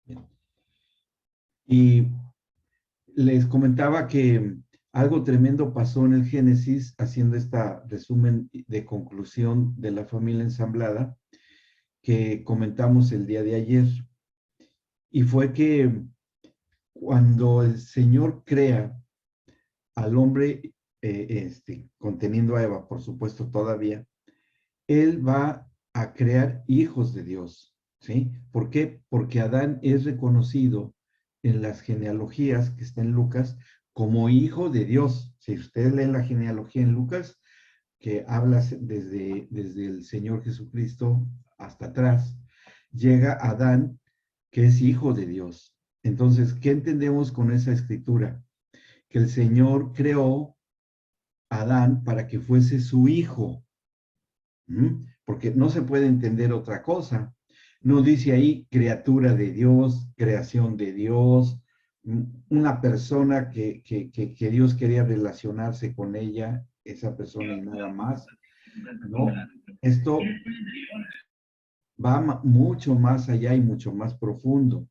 Bien. Y les comentaba que algo tremendo pasó en el Génesis, haciendo este resumen de conclusión de la familia ensamblada que comentamos el día de ayer. Y fue que cuando el Señor crea al hombre, conteniendo a Eva, por supuesto, todavía, Él va a crear hijos de Dios, ¿sí? ¿Por qué? Porque Adán es reconocido en las genealogías que está en Lucas como hijo de Dios. Si ustedes leen la genealogía en Lucas, que habla desde el Señor Jesucristo hasta atrás, llega Adán, que es hijo de Dios. Entonces, ¿qué entendemos con esa escritura? Que el Señor creó a Adán para que fuese su hijo. Porque no se puede entender otra cosa. No dice ahí criatura de Dios, creación de Dios, una persona que Dios quería relacionarse con ella, esa persona y nada más. No, esto va mucho más allá y mucho más profundo.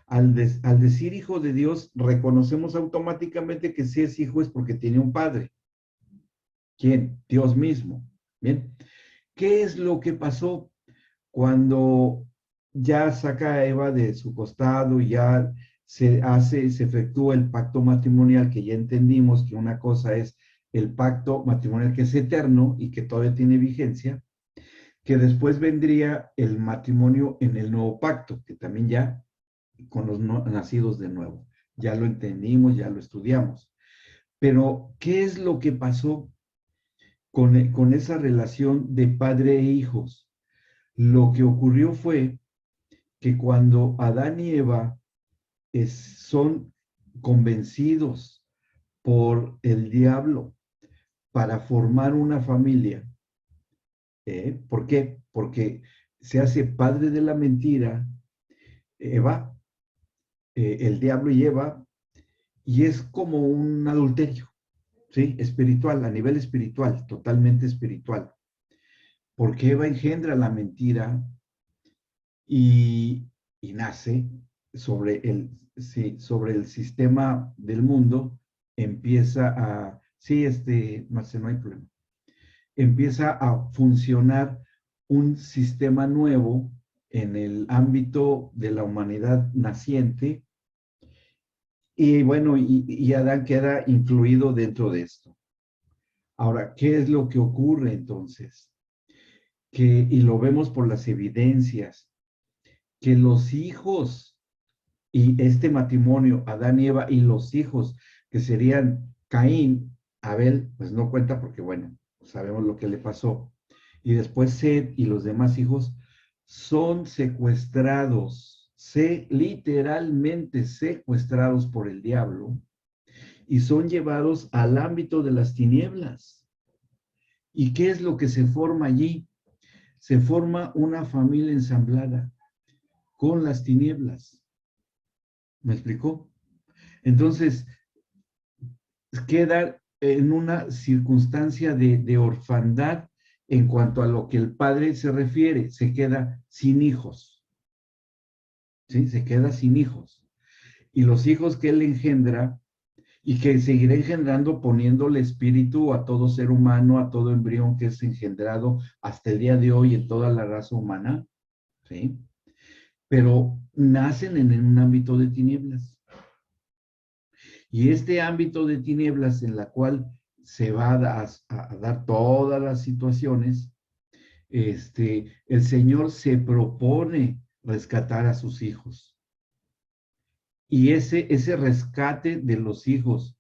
Al decir hijo de Dios, reconocemos automáticamente que si es hijo es porque tiene un padre. ¿Quién? Dios mismo. Bien. ¿Qué es lo que pasó cuando ya saca a Eva de su costado y ya se efectúa el pacto matrimonial, que ya entendimos que una cosa es el pacto matrimonial que es eterno y que todavía tiene vigencia, que después vendría el matrimonio en el nuevo pacto, que también ya con los nacidos de nuevo. Ya lo entendimos, ya lo estudiamos. Pero, ¿qué es lo que pasó con esa relación de padre e hijos? Lo que ocurrió fue que cuando Adán y Eva son convencidos por el diablo para formar una familia, ¿por qué? Porque se hace padre de la mentira, Eva, el diablo y Eva, y es como un adulterio, ¿sí? Espiritual, a nivel espiritual, totalmente espiritual. Porque Eva engendra la mentira y, y nace sí, sobre el sistema del mundo, empieza a, sí, Marce, no hay problema, empieza a funcionar un sistema nuevo en el ámbito de la humanidad naciente, y bueno, y Adán queda incluido dentro de esto. Ahora, ¿qué es lo que ocurre entonces? Y lo vemos por las evidencias, que los hijos y este matrimonio, Adán y Eva, y los hijos que serían Caín, Abel, pues no cuenta porque, bueno, sabemos lo que le pasó. Y después Seth y los demás hijos son secuestrados, literalmente secuestrados por el diablo y son llevados al ámbito de las tinieblas. ¿Y qué es lo que se forma allí? Se forma una familia ensamblada con las tinieblas. ¿Me explicó? Entonces, queda en una circunstancia de orfandad en cuanto a lo que el padre se refiere, se queda sin hijos, ¿sí? Se queda sin hijos. Y los hijos que él engendra y que seguirá engendrando poniéndole espíritu a todo ser humano, a todo embrión que es engendrado hasta el día de hoy en toda la raza humana, ¿sí? Pero nacen en un ámbito de tinieblas. Y este ámbito de tinieblas en la cual se va a dar todas las situaciones, el Señor se propone rescatar a sus hijos. Y ese rescate de los hijos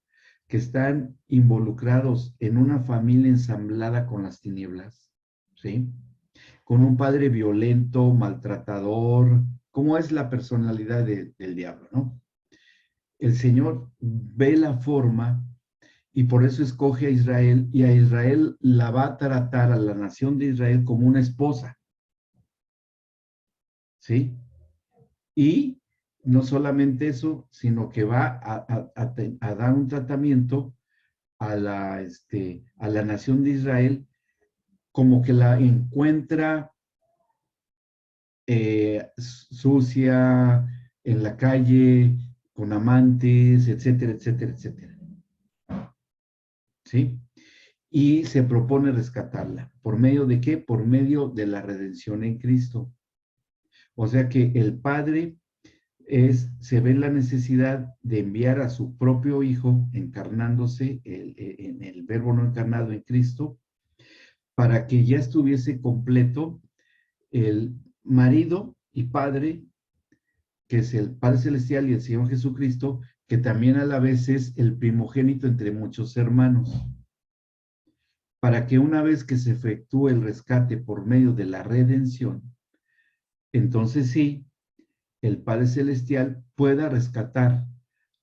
que están involucrados en una familia ensamblada con las tinieblas, ¿sí? Con un padre violento, maltratador, ¿cómo es la personalidad del diablo, no? El Señor ve la forma y por eso escoge a Israel, y a Israel la va a tratar, a la nación de Israel, como una esposa, ¿sí? Y no solamente eso, sino que va a dar un tratamiento a la nación de Israel como que la encuentra sucia, en la calle, con amantes, etcétera, etcétera, etcétera. ¿Sí? Y se propone rescatarla. ¿Por medio de qué? Por medio de la redención en Cristo. O sea que el Padre se ve la necesidad de enviar a su propio Hijo, encarnándose en el Verbo no encarnado en Cristo, para que ya estuviese completo el marido y padre, que es el Padre Celestial y el Señor Jesucristo, que también a la vez es el primogénito entre muchos hermanos, para que una vez que se efectúe el rescate por medio de la redención, entonces sí, el Padre Celestial pueda rescatar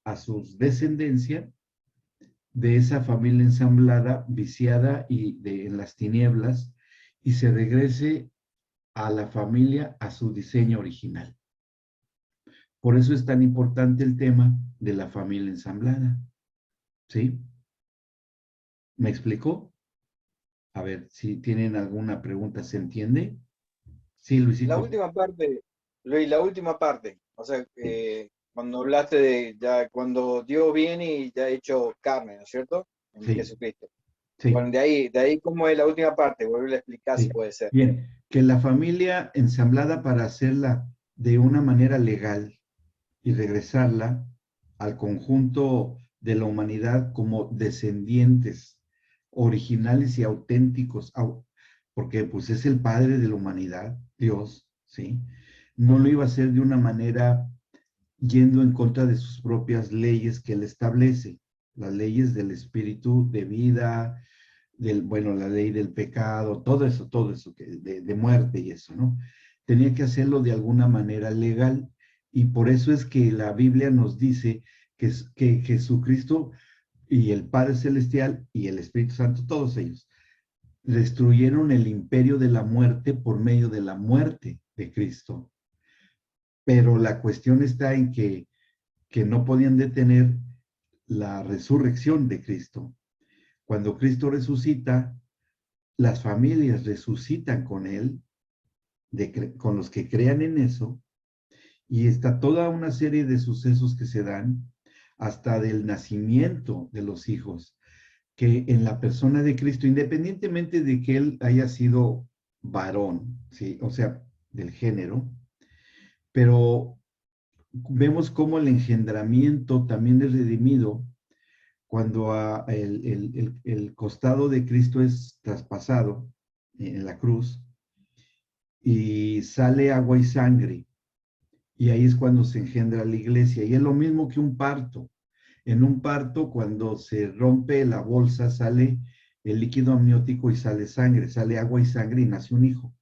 a su descendencia de esa familia ensamblada, viciada en las tinieblas, y se regrese a la familia a su diseño original. Por eso es tan importante el tema de la familia ensamblada. ¿Sí? ¿Me explicó? A ver, si tienen alguna pregunta, ¿se entiende? Sí, La Luisito. última parte, Luis, la última parte. O sea, Sí, cuando hablaste de ya cuando Dios viene y ya ha hecho carne, ¿no es cierto? En sí, Jesucristo. sí. Bueno, de ahí cómo es la última parte, vuelve a explicar si Sí. puede ser. Bien, que la familia ensamblada para hacerla de una manera legal y regresarla al conjunto de la humanidad como descendientes originales y auténticos, porque pues es el padre de la humanidad, Dios, ¿sí? No lo iba a hacer de una manera yendo en contra de sus propias leyes que él establece, las leyes del espíritu de vida, bueno, la ley del pecado, todo eso, de muerte y eso, ¿no? Tenía que hacerlo de alguna manera legal y por eso es que la Biblia nos dice que Jesucristo y el Padre Celestial y el Espíritu Santo, todos ellos, destruyeron el imperio de la muerte por medio de la muerte de Cristo. Pero la cuestión está en que no podían detener la resurrección de Cristo. Cuando Cristo resucita, las familias resucitan con él, con los que crean en eso, y está toda una serie de sucesos que se dan hasta del nacimiento de los hijos, que en la persona de Cristo, independientemente de que él haya sido varón, ¿sí? O sea, del género, pero vemos cómo el engendramiento también es redimido cuando el costado de Cristo es traspasado en la cruz y sale agua y sangre. Y ahí es cuando se engendra la iglesia. Y es lo mismo que un parto. En un parto, cuando se rompe la bolsa, sale el líquido amniótico y sale sangre, sale agua y sangre y nace un hijo.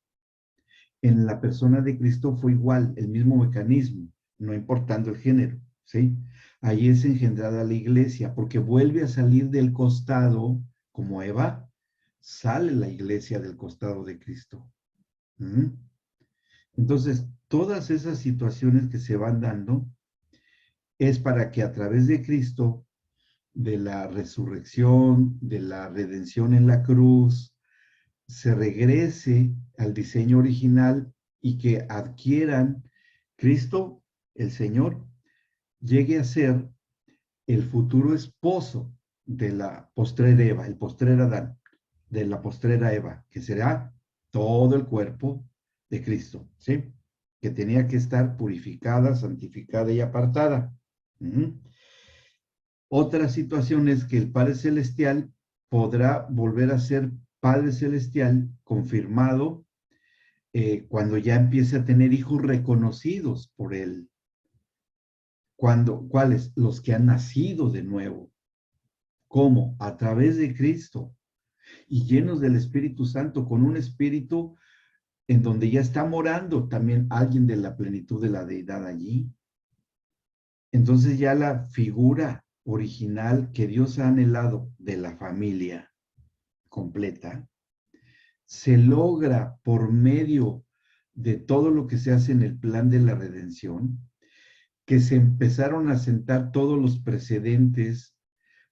En la persona de Cristo fue igual, el mismo mecanismo, no importando el género, ¿sí? Ahí es engendrada la iglesia, porque vuelve a salir del costado, como Eva, sale la iglesia del costado de Cristo. ¿Mm? Entonces, todas esas situaciones que se van dando es para que a través de Cristo, de la resurrección, de la redención en la cruz, se regrese al diseño original y que adquieran Cristo, el Señor, llegue a ser el futuro esposo de la postrera Eva, el postrer Adán, de la postrera Eva, que será todo el cuerpo de Cristo, ¿sí? Que tenía que estar purificada, santificada y apartada. Otra situación es que el Padre Celestial podrá volver a ser Padre Celestial confirmado cuando ya empiece a tener hijos reconocidos por él. ¿Cuáles? Los que han nacido de nuevo. ¿Cómo? A través de Cristo y llenos del Espíritu Santo, con un espíritu en donde ya está morando también alguien de la plenitud de la deidad allí. Entonces ya la figura original que Dios ha anhelado de la familia completa se logra por medio de todo lo que se hace en el plan de la redención, que se empezaron a sentar todos los precedentes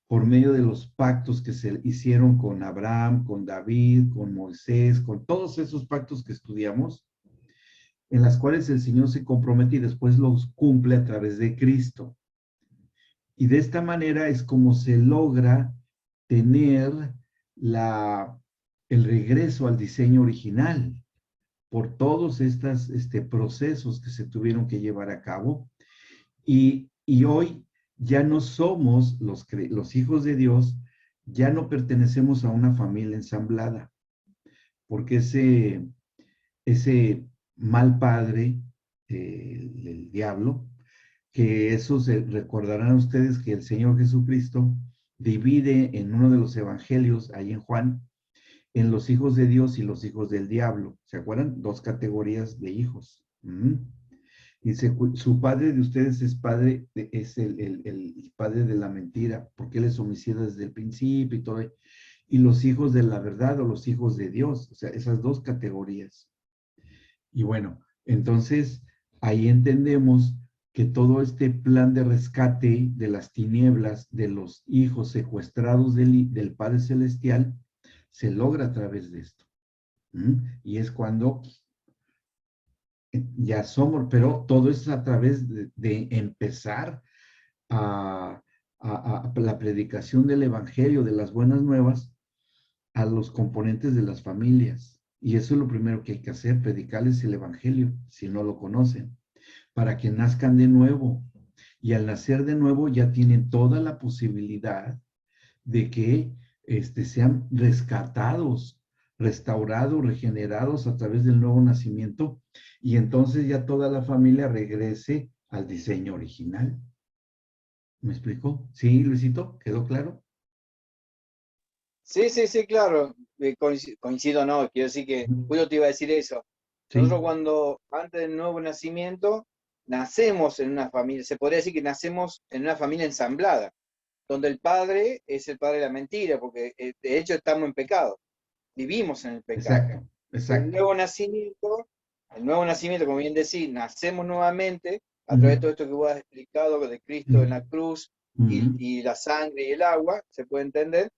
por medio de los pactos que se hicieron con Abraham, con David, con Moisés, con todos esos pactos que estudiamos, en las cuales el Señor se compromete y después los cumple a través de Cristo. Y de esta manera es como se logra tener el regreso al diseño original por todos estos procesos que se tuvieron que llevar a cabo. Y hoy ya no somos los hijos de Dios, ya no pertenecemos a una familia ensamblada, porque ese mal padre, el diablo, que eso se recordarán ustedes que el Señor Jesucristo divide en uno de los evangelios, ahí en Juan, en los hijos de Dios y los hijos del diablo. ¿Se acuerdan? Dos categorías de hijos. Dice, su padre de ustedes es el padre de la mentira, porque él es homicida desde el principio y todo. Y los hijos de la verdad o los hijos de Dios, o sea, esas dos categorías. Y bueno, entonces ahí entendemos que todo este plan de rescate de las tinieblas de los hijos secuestrados del Padre Celestial se logra a través de esto. Y es cuando ya somos, pero todo es a través de empezar a la predicación del Evangelio, de las buenas nuevas, a los componentes de las familias. Y eso es lo primero que hay que hacer, predicarles el Evangelio, si no lo conocen, para que nazcan de nuevo. Y al nacer de nuevo ya tienen toda la posibilidad de que sean rescatados, restaurados, regenerados a través del nuevo nacimiento, y entonces ya toda la familia regrese al diseño original. ¿Me explico? ¿Sí, Luisito? ¿Quedó claro? Sí, sí, sí, claro. Coincido, no, quiero decir que Julio te iba a decir eso. Sí, Nosotros cuando, antes del nuevo nacimiento, nacemos en una familia, se podría decir que nacemos en una familia ensamblada, donde el padre es el padre de la mentira, porque de hecho estamos en pecado, vivimos en el pecado. exacto, El exacto. nuevo nacimiento, el nuevo nacimiento, como bien decís, nacemos nuevamente a Ujú, través de todo esto que vos has explicado de Cristo en ujú, la cruz ujú. y la sangre y el agua, se puede entender.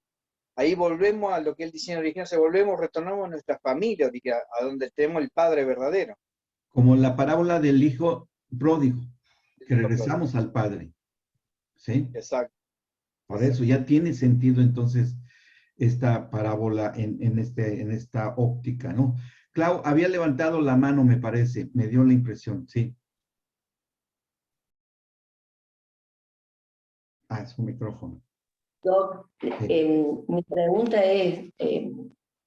Ahí volvemos a lo que el diseño original, se volvemos, retornamos a nuestra familia, a donde tenemos el Padre verdadero. Como la parábola del hijo pródigo, El que Hijo pródigo. regresamos al Padre, ¿sí? Exacto, Por eso exacto. ya tiene sentido entonces esta parábola en esta óptica, ¿no? Clau, había levantado la mano, me parece, me dio la impresión, sí. Ah, su micrófono. Doc, Sí. mi pregunta es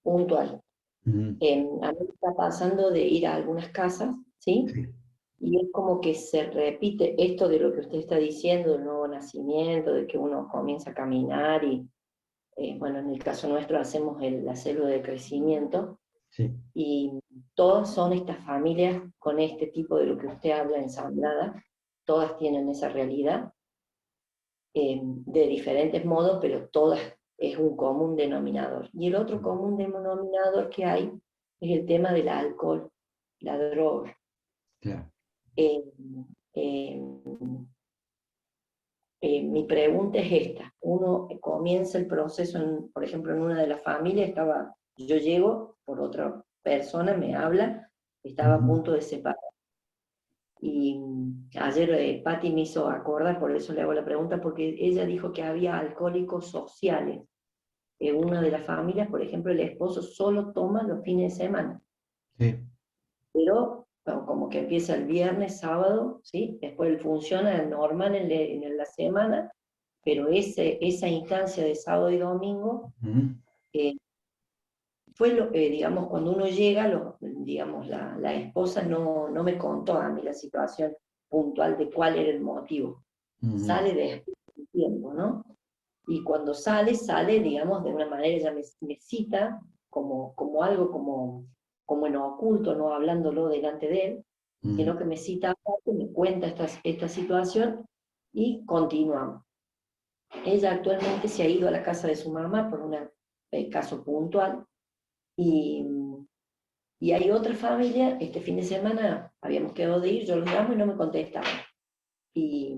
puntual. Ujú, A mí me está pasando de ir a algunas casas, ¿sí? sí. Y es como que se repite esto de lo que usted está diciendo, del nuevo nacimiento, de que uno comienza a caminar y, bueno, en el caso nuestro hacemos la célula de crecimiento Sí. y todas son estas familias con este tipo de lo que usted habla ensamblada, todas tienen esa realidad de diferentes modos, pero todas es un común denominador. Y el otro común denominador que hay es el tema del alcohol, la droga. Claro. Eh, eh, Mi pregunta es esta. Uno comienza el proceso, por ejemplo, en una de las familias, yo llego por otra persona, me habla, estaba a Ujú, punto de separar. Y ayer Patti me hizo acordar, por eso le hago la pregunta, porque ella dijo que había alcohólicos sociales. En una de las familias, por ejemplo, el esposo solo toma los fines de semana, sí. pero bueno, como que empieza el viernes, sábado, ¿sí? Después él funciona normal en la semana, pero esa instancia de sábado y domingo Ujú, eh, digamos, cuando uno llega, digamos, la esposa no me contó a mí la situación puntual de cuál era el motivo. ujú, Sale después de un tiempo, ¿no? Y cuando sale, digamos, de una manera, ella me cita como algo como en oculto, no hablándolo delante de él, ujú, sino que me cita aparte, me cuenta esta situación y continuamos. Ella actualmente se ha ido a la casa de su mamá por un caso puntual y, y hay otra familia, este fin de semana habíamos quedado de ir, yo los llamo y no me contestaban. Y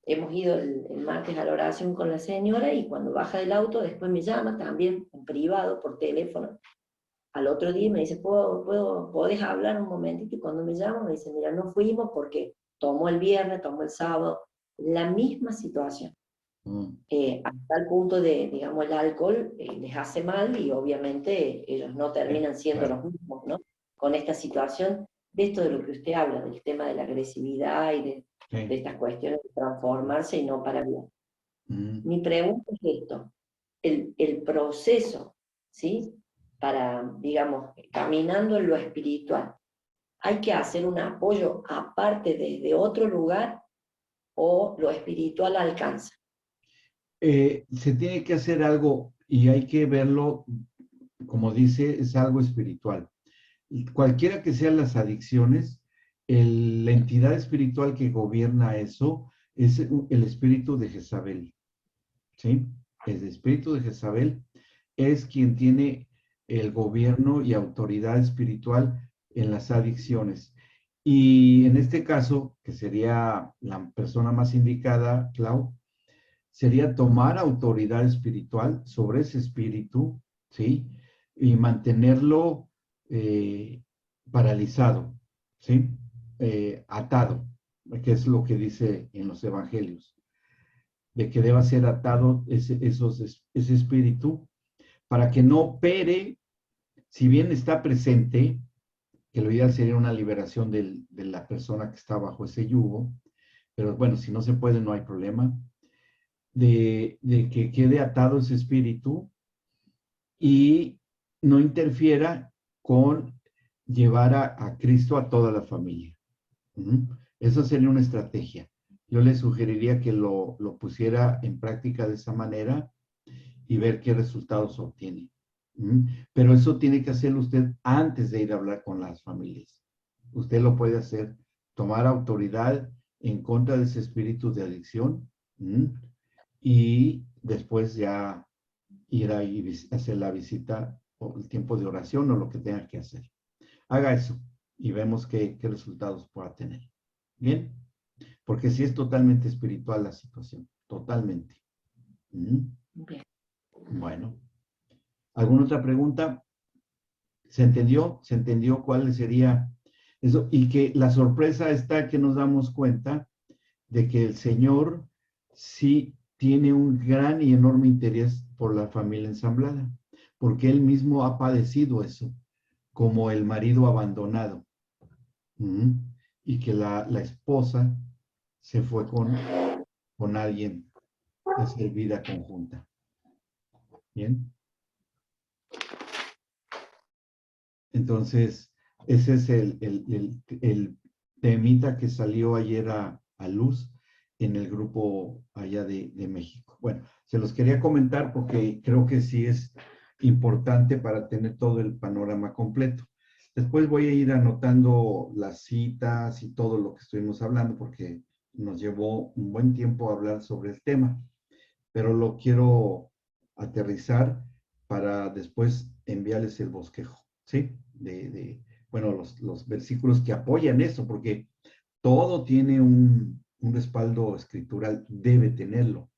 hemos ido el martes a la oración con la señora y cuando baja del auto después me llama también en privado por teléfono al otro día me dice, ¿podés hablar un momentito? Y cuando me llama me dice, mira, no fuimos porque tomó el viernes, tomó el sábado, la misma situación. Hasta el punto de, digamos, el alcohol les hace mal y obviamente ellos no terminan siendo los mismos, ¿no? Con esta situación, de esto de lo que usted habla, del tema de la agresividad y de estas cuestiones de transformarse y no para bien. Mi pregunta es esto, el proceso, ¿sí? Para, digamos, caminando en lo espiritual, ¿hay que hacer un apoyo aparte desde otro lugar o lo espiritual alcanza? Se tiene que hacer algo y hay que verlo, como dice, es algo espiritual. Cualquiera que sean las adicciones, la entidad espiritual que gobierna eso es el espíritu de Jezabel, ¿sí? El espíritu de Jezabel es quien tiene el gobierno y autoridad espiritual en las adicciones. Y en este caso, que sería la persona más indicada, Clau, sería tomar autoridad espiritual sobre ese espíritu, ¿sí? Y mantenerlo paralizado, ¿sí? Atado, que es lo que dice en los evangelios, de que deba ser atado ese espíritu para que no opere, si bien está presente, que lo ideal sería una liberación de la persona que está bajo ese yugo, pero bueno, si no se puede, no hay problema, de que quede atado ese espíritu y no interfiera con llevar a Cristo a toda la familia. Esa sería una estrategia. Yo le sugeriría que lo pusiera en práctica de esa manera y ver qué resultados obtiene. Pero eso tiene que hacerlo usted antes de ir a hablar con las familias. Usted lo puede hacer, tomar autoridad en contra de ese espíritu de adicción y después ya ir a hacer la visita o el tiempo de oración o lo que tenga que hacer. Haga eso y vemos qué resultados pueda tener. ¿Bien? Porque sí es totalmente espiritual la situación, totalmente. Bien. Bueno. ¿Alguna otra pregunta? ¿Se entendió? ¿Se entendió cuál sería eso? Y que la sorpresa está que nos damos cuenta de que el Señor sí tiene un gran y enorme interés por la familia ensamblada, porque Él mismo ha padecido eso, como el marido abandonado. Y que la esposa se fue con alguien a hacer vida conjunta. ¿Bien? Entonces, ese es el temita que salió ayer a luz en el grupo allá de México. Bueno, se los quería comentar porque creo que sí es importante para tener todo el panorama completo. Después voy a ir anotando las citas y todo lo que estuvimos hablando porque nos llevó un buen tiempo hablar sobre el tema, pero lo quiero aterrizar para después enviarles el bosquejo, ¿sí? Bueno, los versículos que apoyan eso, porque todo tiene un respaldo escritural, debe tenerlo,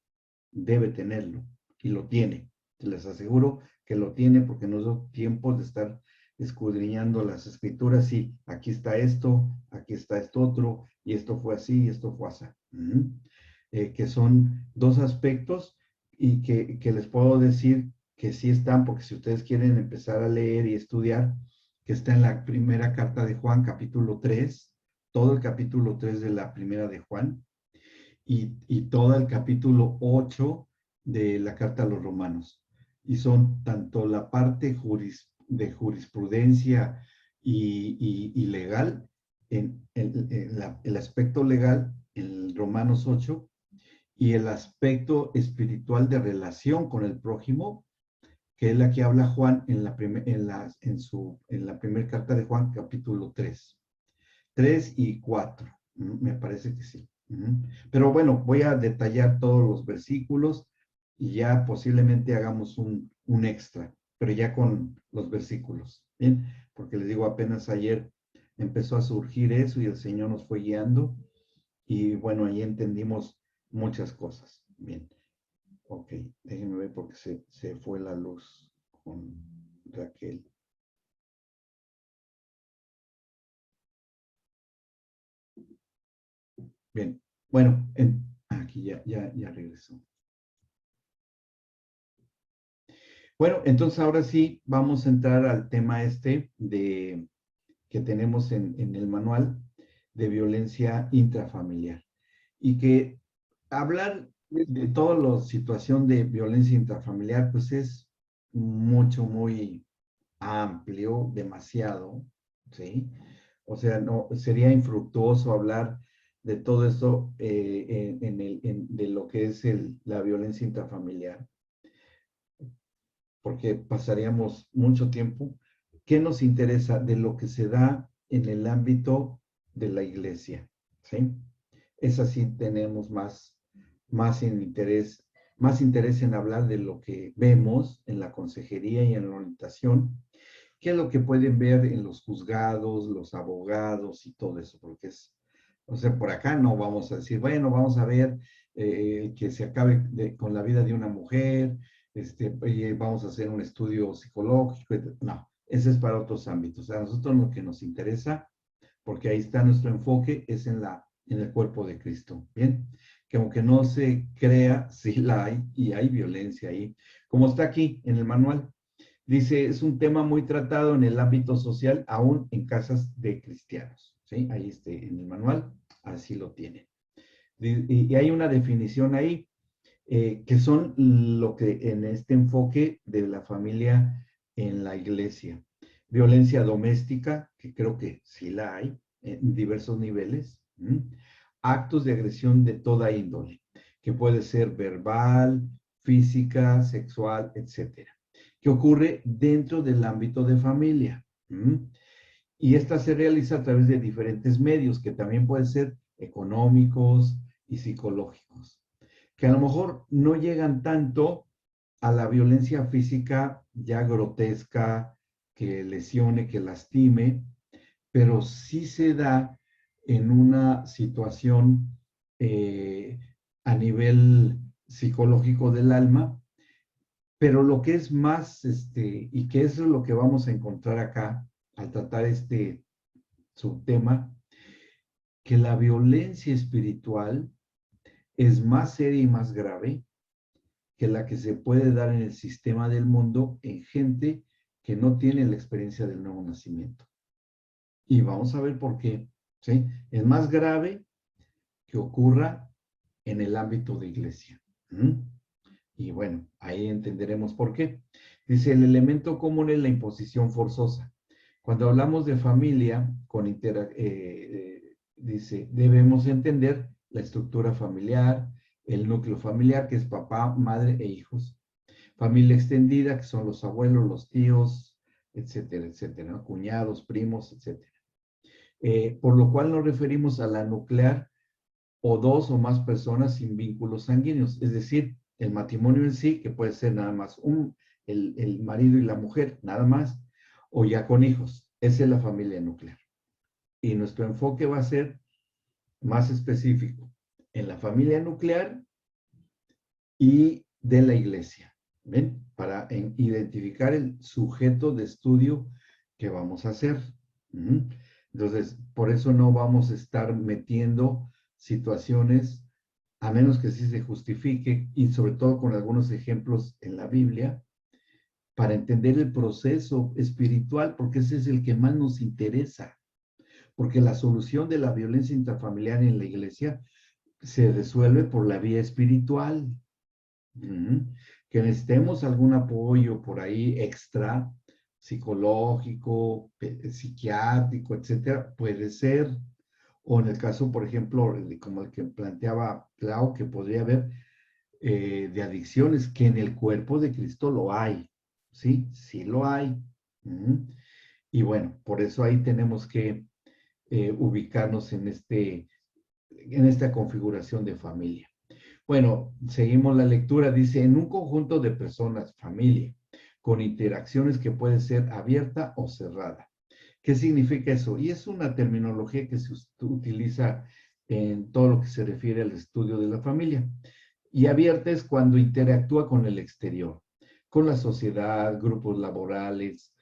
y lo tiene. Les aseguro que lo tiene porque nos dio tiempo de estar escudriñando las escrituras y aquí está esto otro, y esto fue así, y esto fue así. Que son dos aspectos y que les puedo decir que sí están, porque si ustedes quieren empezar a leer y estudiar, que está en la primera carta de Juan, capítulo 3, todo el capítulo 3 de la primera de Juan, y todo el capítulo 8 de la carta a los romanos. Y son tanto la parte de jurisprudencia y legal, el aspecto legal en Romanos 8, y el aspecto espiritual de relación con el prójimo, que es la que habla Juan en la primera carta de Juan, capítulo 3. 3 y 4, me parece que sí. Pero bueno, voy a detallar todos los versículos y ya posiblemente hagamos un extra, pero ya con los versículos, ¿bien? Porque les digo, apenas ayer empezó a surgir eso y el Señor nos fue guiando y bueno, ahí entendimos muchas cosas. Bien, ok, déjenme ver porque se fue la luz con Raquel. Bien, bueno, aquí ya regresó. Bueno, entonces ahora sí vamos a entrar al tema que tenemos en el manual de violencia intrafamiliar. Y que hablar de toda la situación de violencia intrafamiliar, pues es muy amplio, demasiado, ¿sí? O sea, no, sería infructuoso hablar de todo esto de lo que es la violencia intrafamiliar, porque pasaríamos mucho tiempo. ¿Qué nos interesa de lo que se da en el ámbito de la iglesia? ¿Sí? Es así, tenemos más interés en hablar de lo que vemos en la consejería y en la orientación, que es lo que pueden ver en los juzgados, los abogados y todo eso, porque o sea, por acá no vamos a decir, bueno, vamos a ver que se acabe con la vida de una mujer, y vamos a hacer un estudio psicológico. No, ese es para otros ámbitos. A nosotros lo que nos interesa, porque ahí está nuestro enfoque, es en el cuerpo de Cristo. Bien, que aunque no se crea, sí la hay, y hay violencia ahí, como está aquí en el manual. Dice, es un tema muy tratado en el ámbito social, aún en casas de cristianos. ¿Sí? Ahí en el manual, así lo tiene. Y hay una definición ahí, que son lo que en este enfoque de la familia en la iglesia. Violencia doméstica, que creo que sí la hay, en diversos niveles. Actos de agresión de toda índole, que puede ser verbal, física, sexual, etcétera, que ocurre dentro del ámbito de familia. Y esta se realiza a través de diferentes medios, que también pueden ser económicos y psicológicos, que a lo mejor no llegan tanto a la violencia física ya grotesca, que lesione, que lastime, pero sí se da en una situación a nivel psicológico del alma. Pero lo que es más, y que eso es lo que vamos a encontrar acá al tratar este subtema, que la violencia espiritual es más seria y más grave que la que se puede dar en el sistema del mundo en gente que no tiene la experiencia del nuevo nacimiento. Y vamos a ver por qué, ¿sí? Es más grave que ocurra en el ámbito de iglesia. Y bueno, ahí entenderemos por qué. Dice, el elemento común es la imposición forzosa. Cuando hablamos de familia, dice, debemos entender la estructura familiar, el núcleo familiar, que es papá, madre e hijos. Familia extendida, que son los abuelos, los tíos, etcétera, etcétera, ¿no? Cuñados, primos, etcétera. Por lo cual nos referimos a la nuclear o dos o más personas sin vínculos sanguíneos, es decir, el matrimonio en sí, que puede ser nada más el marido y la mujer, nada más, o ya con hijos. Esa es la familia nuclear. Y nuestro enfoque va a ser más específico en la familia nuclear y de la iglesia. ¿Ven? Para identificar el sujeto de estudio que vamos a hacer. Entonces, por eso no vamos a estar metiendo situaciones, a menos que sí se justifique, y sobre todo con algunos ejemplos en la Biblia, para entender el proceso espiritual, porque ese es el que más nos interesa. Porque la solución de la violencia intrafamiliar en la iglesia se resuelve por la vía espiritual. Que necesitemos algún apoyo por ahí extra, psicológico, psiquiátrico, etcétera, puede ser. O en el caso, por ejemplo, como el que planteaba Clau, que podría haber de adicciones, que en el cuerpo de Cristo lo hay. Sí, sí lo hay. Y bueno, por eso ahí tenemos que ubicarnos en esta configuración de familia. Bueno, seguimos la lectura. Dice, en un conjunto de personas, familia, con interacciones que puede ser abierta o cerrada. ¿Qué significa eso? Y es una terminología que se utiliza en todo lo que se refiere al estudio de la familia. Y abierta es cuando interactúa con el exterior, con la sociedad, grupos laborales,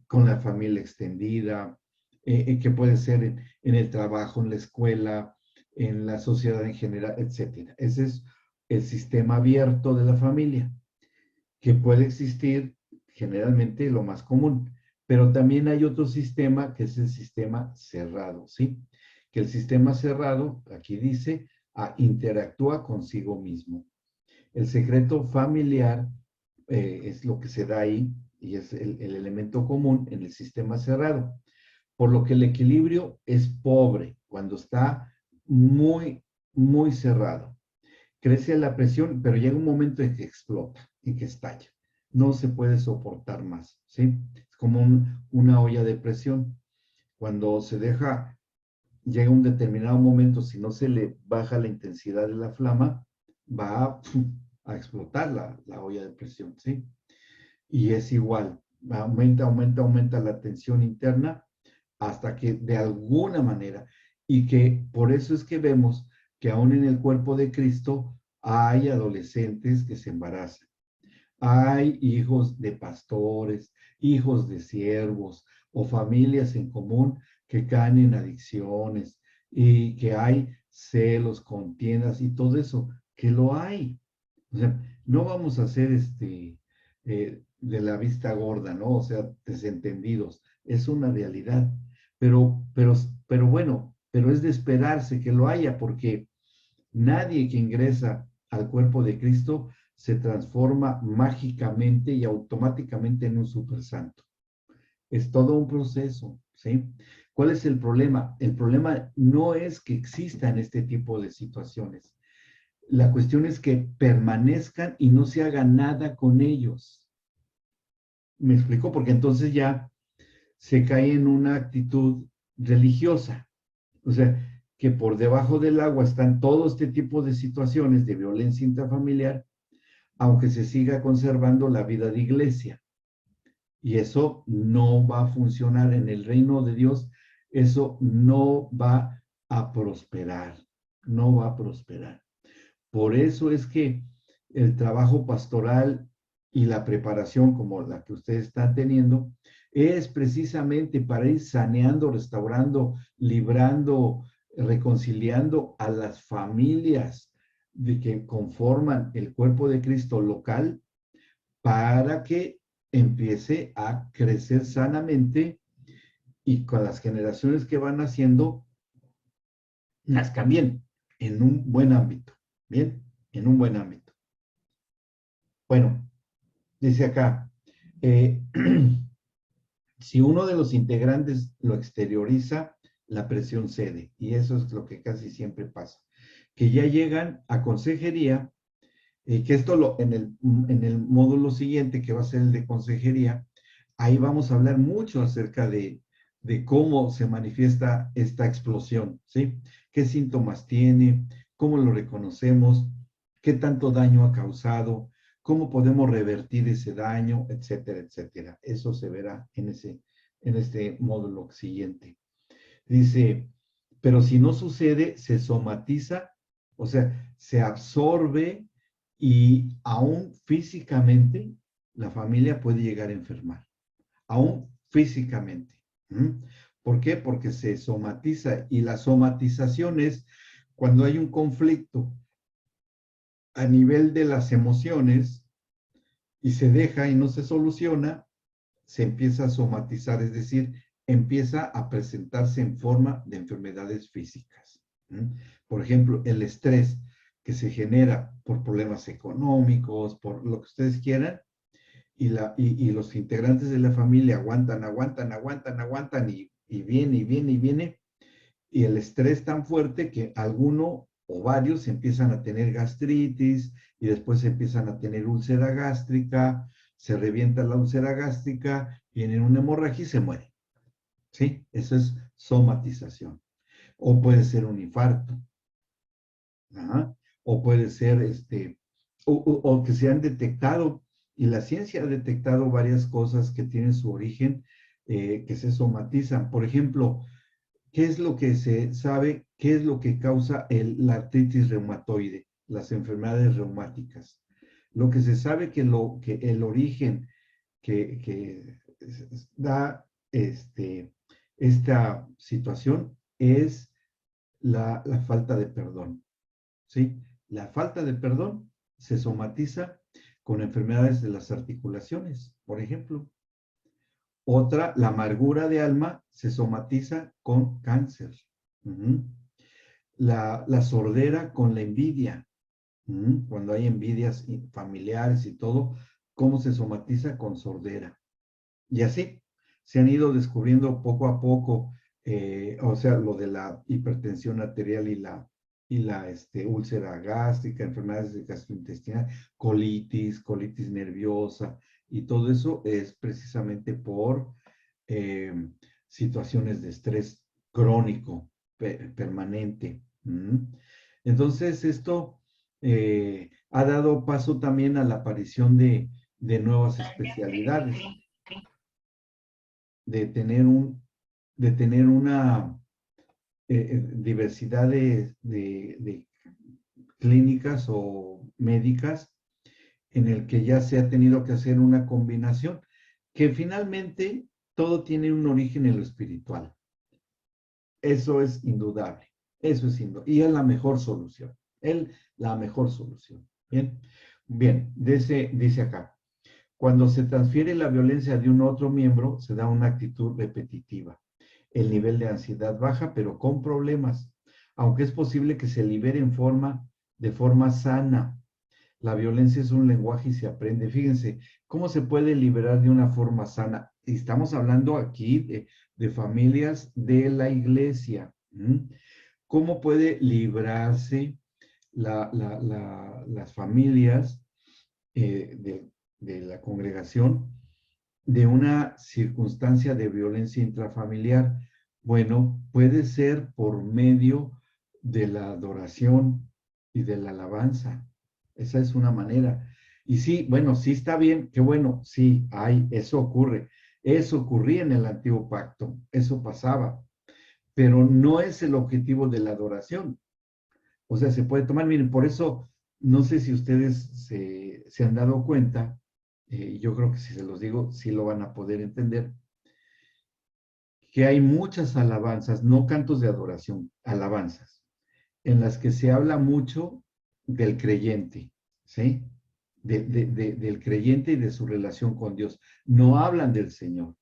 con la familia extendida, que puede ser en el trabajo, en la escuela, en la sociedad en general, etcétera. Ese es el sistema abierto de la familia, que puede existir generalmente lo más común. Pero también hay otro sistema que es el sistema cerrado, ¿sí? Que el sistema cerrado, aquí dice, interactúa consigo mismo. El secreto familiar es lo que se da ahí y es el elemento común en el sistema cerrado. Por lo que el equilibrio es pobre cuando está muy, muy cerrado. Crece la presión, pero llega un momento en que explota, en que estalla. No se puede soportar más, ¿sí? Es como una olla de presión. Cuando se deja, llega un determinado momento, si no se le baja la intensidad de la flama, va a explotar la olla de presión, ¿sí? Y es igual, aumenta la tensión interna hasta que de alguna manera, y que por eso es que vemos que aún en el cuerpo de Cristo hay adolescentes que se embarazan, hay hijos de pastores, hijos de siervos o familias en común que caen en adicciones y que hay celos, contiendas y todo eso, que lo hay. O sea, no vamos a ser de la vista gorda, ¿no? O sea, desentendidos. Es una realidad. Pero bueno, pero es de esperarse que lo haya, porque nadie que ingresa al cuerpo de Cristo se transforma mágicamente y automáticamente en un supersanto. Es todo un proceso, ¿sí? ¿Cuál es el problema? El problema no es que existan este tipo de situaciones. La cuestión es que permanezcan y no se haga nada con ellos. ¿Me explico? Porque entonces ya se cae en una actitud religiosa. O sea, que por debajo del agua están todo este tipo de situaciones de violencia intrafamiliar, aunque se siga conservando la vida de iglesia. Y eso no va a funcionar en el reino de Dios. Eso no va a prosperar. No va a prosperar. Por eso es que el trabajo pastoral y la preparación como la que ustedes están teniendo es precisamente para ir saneando, restaurando, librando, reconciliando a las familias de que conforman el cuerpo de Cristo local para que empiece a crecer sanamente y con las generaciones que van haciendo nazcan bien en un buen ámbito. Bien, en un buen ámbito. Bueno, dice acá, si uno de los integrantes lo exterioriza, la presión cede. Y eso es lo que casi siempre pasa. Que ya llegan a consejería, que esto en el módulo siguiente, que va a ser el de consejería, ahí vamos a hablar mucho acerca de cómo se manifiesta esta explosión, ¿sí? ¿Qué síntomas tiene? ¿Cómo lo reconocemos? ¿Qué tanto daño ha causado? ¿Cómo podemos revertir ese daño? Etcétera, etcétera. Eso se verá en este módulo siguiente. Dice, pero si no sucede, se somatiza, o sea, se absorbe y aún físicamente la familia puede llegar a enfermar. Aún físicamente. ¿Mm? ¿Por qué? Porque se somatiza y la somatización es cuando hay un conflicto a nivel de las emociones y se deja y no se soluciona, se empieza a somatizar, es decir, empieza a presentarse en forma de enfermedades físicas. ¿Mm? Por ejemplo, el estrés que se genera por problemas económicos, por lo que ustedes quieran, y los integrantes de la familia aguantan y viene, y el estrés tan fuerte que alguno o varios empiezan a tener gastritis y después empiezan a tener úlcera gástrica, se revienta la úlcera gástrica, viene una hemorragia y se muere. ¿Sí? Eso es somatización. O puede ser un infarto. ¿Ah? O puede ser o que se han detectado, y la ciencia ha detectado varias cosas que tienen su origen, que se somatizan. Por ejemplo, ¿qué es lo que se sabe? ¿Qué es lo que causa la artritis reumatoide, las enfermedades reumáticas? Lo que se sabe que el origen que da esta situación es la falta de perdón, ¿sí? La falta de perdón se somatiza con enfermedades de las articulaciones, por ejemplo. Otra, la amargura de alma se somatiza con cáncer. Ujú. La sordera con la envidia. Cuando hay envidias familiares y todo, ¿cómo se somatiza? Con sordera. Y así se han ido descubriendo poco a poco, o sea, lo de la hipertensión arterial y la úlcera gástrica, enfermedades de gastrointestinal, colitis nerviosa, y todo eso es precisamente por eh, situaciones de estrés crónico, permanente. Entonces, esto ha dado paso también a la aparición de nuevas especialidades, de tener una diversidad de clínicas o médicas en el que ya se ha tenido que hacer una combinación, que finalmente todo tiene un origen en lo espiritual. Eso es indudable. Eso es indudable. Y es la mejor solución. La mejor solución. Bien. Bien, dice acá. Cuando se transfiere la violencia de un otro miembro, se da una actitud repetitiva. El nivel de ansiedad baja, pero con problemas, aunque es posible que se libere de forma sana. La violencia es un lenguaje y se aprende. Fíjense, ¿cómo se puede liberar de una forma sana? Estamos hablando aquí de familias de la iglesia. ¿Cómo puede librarse las familias de la congregación de una circunstancia de violencia intrafamiliar? Bueno, puede ser por medio de la adoración y de la alabanza. Esa es una manera. Y sí, bueno, sí está bien, qué bueno, sí, eso ocurre. Eso ocurría en el antiguo pacto, eso pasaba, pero no es el objetivo de la adoración. O sea, se puede tomar, miren, por eso, no sé si ustedes se han dado cuenta, yo creo que si se los digo, sí lo van a poder entender, que hay muchas alabanzas, no cantos de adoración, alabanzas, en las que se habla mucho del creyente, ¿sí? Del creyente y de su relación con Dios. No hablan del Señor,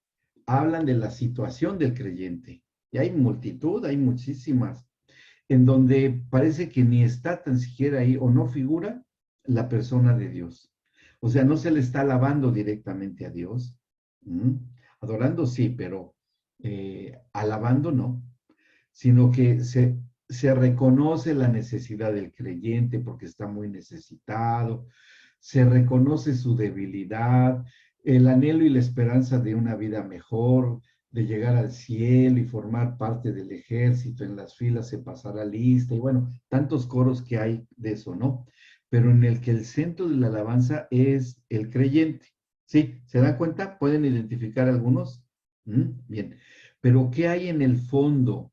hablan de la situación del creyente. Y hay multitud, hay muchísimas, en donde parece que ni está tan siquiera ahí o no figura la persona de Dios. O sea, no se le está alabando directamente a Dios. Adorando sí, pero alabando no, sino que se reconoce la necesidad del creyente porque está muy necesitado, se reconoce su debilidad, el anhelo y la esperanza de una vida mejor, de llegar al cielo y formar parte del ejército, en las filas se pasará lista, y bueno, tantos coros que hay de eso, ¿no? Pero en el que el centro de la alabanza es el creyente. ¿Sí? ¿Se dan cuenta? ¿Pueden identificar algunos? Bien. Pero ¿qué hay en el fondo,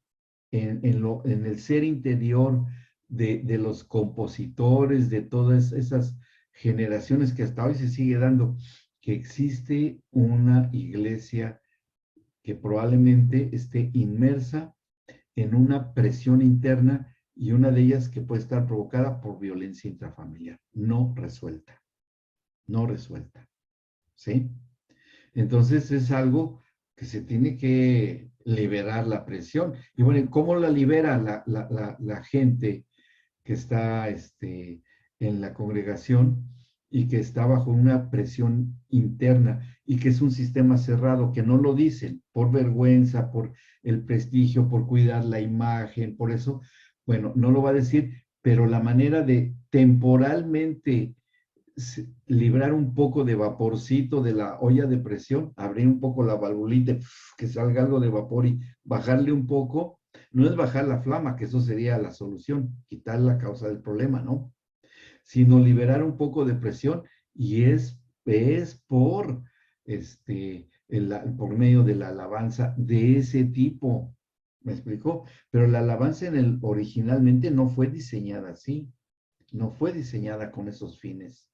en el ser interior de los compositores, de todas esas generaciones que hasta hoy se sigue dando? Que existe una iglesia que probablemente esté inmersa en una presión interna y una de ellas que puede estar provocada por violencia intrafamiliar, no resuelta, no resuelta, ¿sí? Entonces es algo que se tiene que liberar la presión. Y bueno, ¿cómo la libera la gente que está en la congregación y que está bajo una presión interna y que es un sistema cerrado, que no lo dicen por vergüenza, por el prestigio, por cuidar la imagen, por eso, bueno, no lo va a decir, pero la manera de temporalmente librar un poco de vaporcito de la olla de presión, abrir un poco la valvulita, que salga algo de vapor y bajarle un poco, no es bajar la flama, que eso sería la solución, quitar la causa del problema, ¿no? Sino liberar un poco de presión y es por medio de la alabanza de ese tipo. ¿Me explicó? Pero la alabanza originalmente no fue diseñada así, no fue diseñada con esos fines.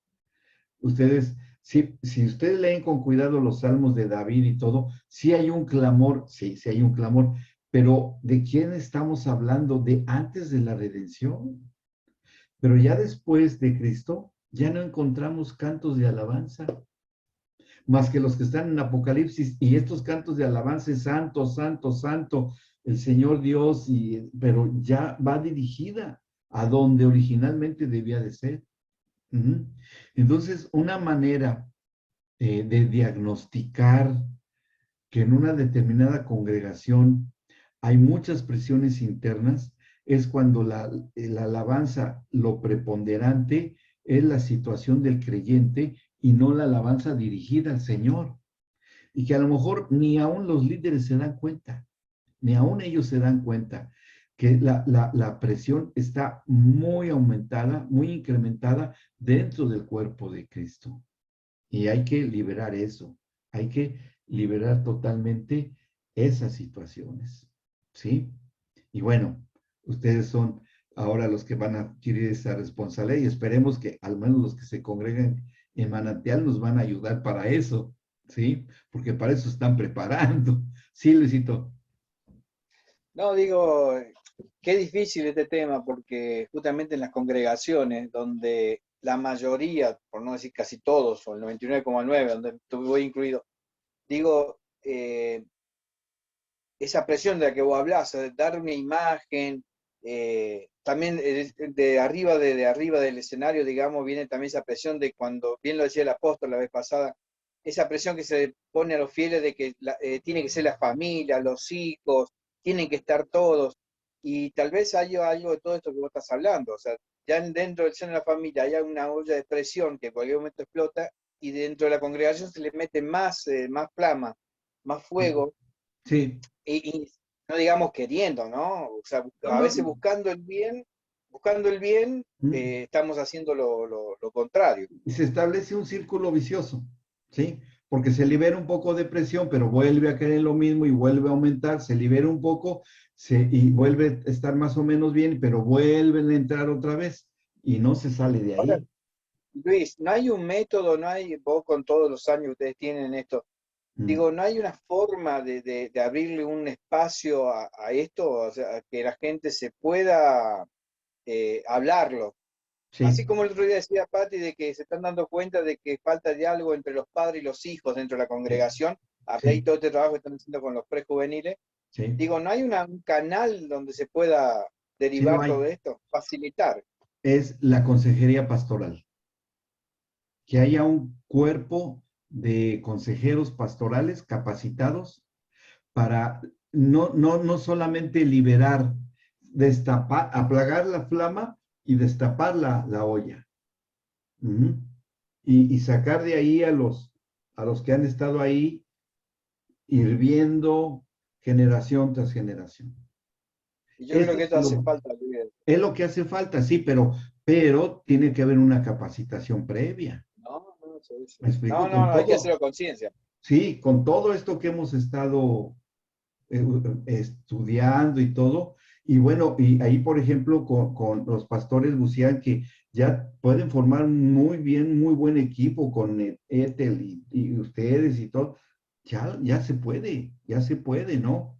Ustedes, si ustedes leen con cuidado los salmos de David y todo, sí hay un clamor, sí hay un clamor, Pero ¿de quién estamos hablando? De antes de la redención. Pero ya después de Cristo, ya no encontramos cantos de alabanza, más que los que están en Apocalipsis, y estos cantos de alabanza es santo, santo, santo, el Señor Dios, pero ya va dirigida a donde originalmente debía de ser. Entonces, una manera de diagnosticar que en una determinada congregación hay muchas presiones internas es cuando la alabanza, lo preponderante es la situación del creyente y no la alabanza dirigida al Señor. Y que a lo mejor ni aún los líderes se dan cuenta, ni aún ellos se dan cuenta que la presión está muy aumentada, muy incrementada dentro del cuerpo de Cristo. Y hay que liberar eso, hay que liberar totalmente esas situaciones, ¿sí? Y bueno, ustedes son ahora los que van a adquirir esa responsabilidad y esperemos que al menos los que se congregan en Manantial nos van a ayudar para eso, ¿sí? Porque para eso están preparando. Sí, Luisito. No, digo, qué difícil este tema, porque justamente en las congregaciones donde la mayoría, por no decir casi todos, o el 99,9, donde voy incluido, digo, esa presión de la que vos hablás, de dar una imagen, también de arriba del escenario, digamos, viene también esa presión de cuando, bien lo decía el apóstol la vez pasada, esa presión que se pone a los fieles de que tiene que ser la familia, los hijos, tienen que estar todos, y tal vez haya algo de todo esto que vos estás hablando, o sea, ya dentro del seno de la familia hay una olla de presión que en cualquier momento explota, y dentro de la congregación se le mete más flama, más fuego, Sí. y no digamos queriendo, ¿no? O sea, No, a no, veces buscando el bien, estamos haciendo lo contrario. y se establece un círculo vicioso, ¿sí? Porque se libera un poco de presión, pero vuelve a caer en lo mismo y vuelve a aumentar, se libera un poco y vuelve a estar más o menos bien, pero vuelven a entrar otra vez y no se sale de Ahora, ahí. Luis, no hay un método, no hay, vos con todos los años que ustedes tienen esto, Mm. digo, no hay una forma de abrirle un espacio a esto, o sea, que la gente se pueda hablarlo. Así Sí, como el otro día decía Patti de que se están dando cuenta de que falta diálogo entre los padres y los hijos dentro de la sí, congregación, a raíz de sí, todo este trabajo que están haciendo con los prejuveniles. sí, Digo, ¿no hay un canal donde se pueda sí lo derivar hay. todo esto? Facilitar. Es la consejería pastoral, que haya un cuerpo de consejeros pastorales capacitados para no solamente liberar, destapar, aplagar la flama y destapar la olla. Ujú. Y sacar de ahí a los que han estado ahí hirviendo generación tras generación. Y yo creo Esto que esto hace falta, Luis. es lo que hace falta, sí, pero tiene que haber una capacitación previa. No, no, sí, sí. ¿Me No, explico? no, Con no, hay que todo, hacerlo conciencia. sí, con todo esto que hemos estado eh, estudiando y todo. Y bueno, y ahí, por ejemplo, con los pastores Bucián, que ya pueden formar muy bien, muy buen equipo con Ethel y ustedes y todo, ya se puede, ¿no?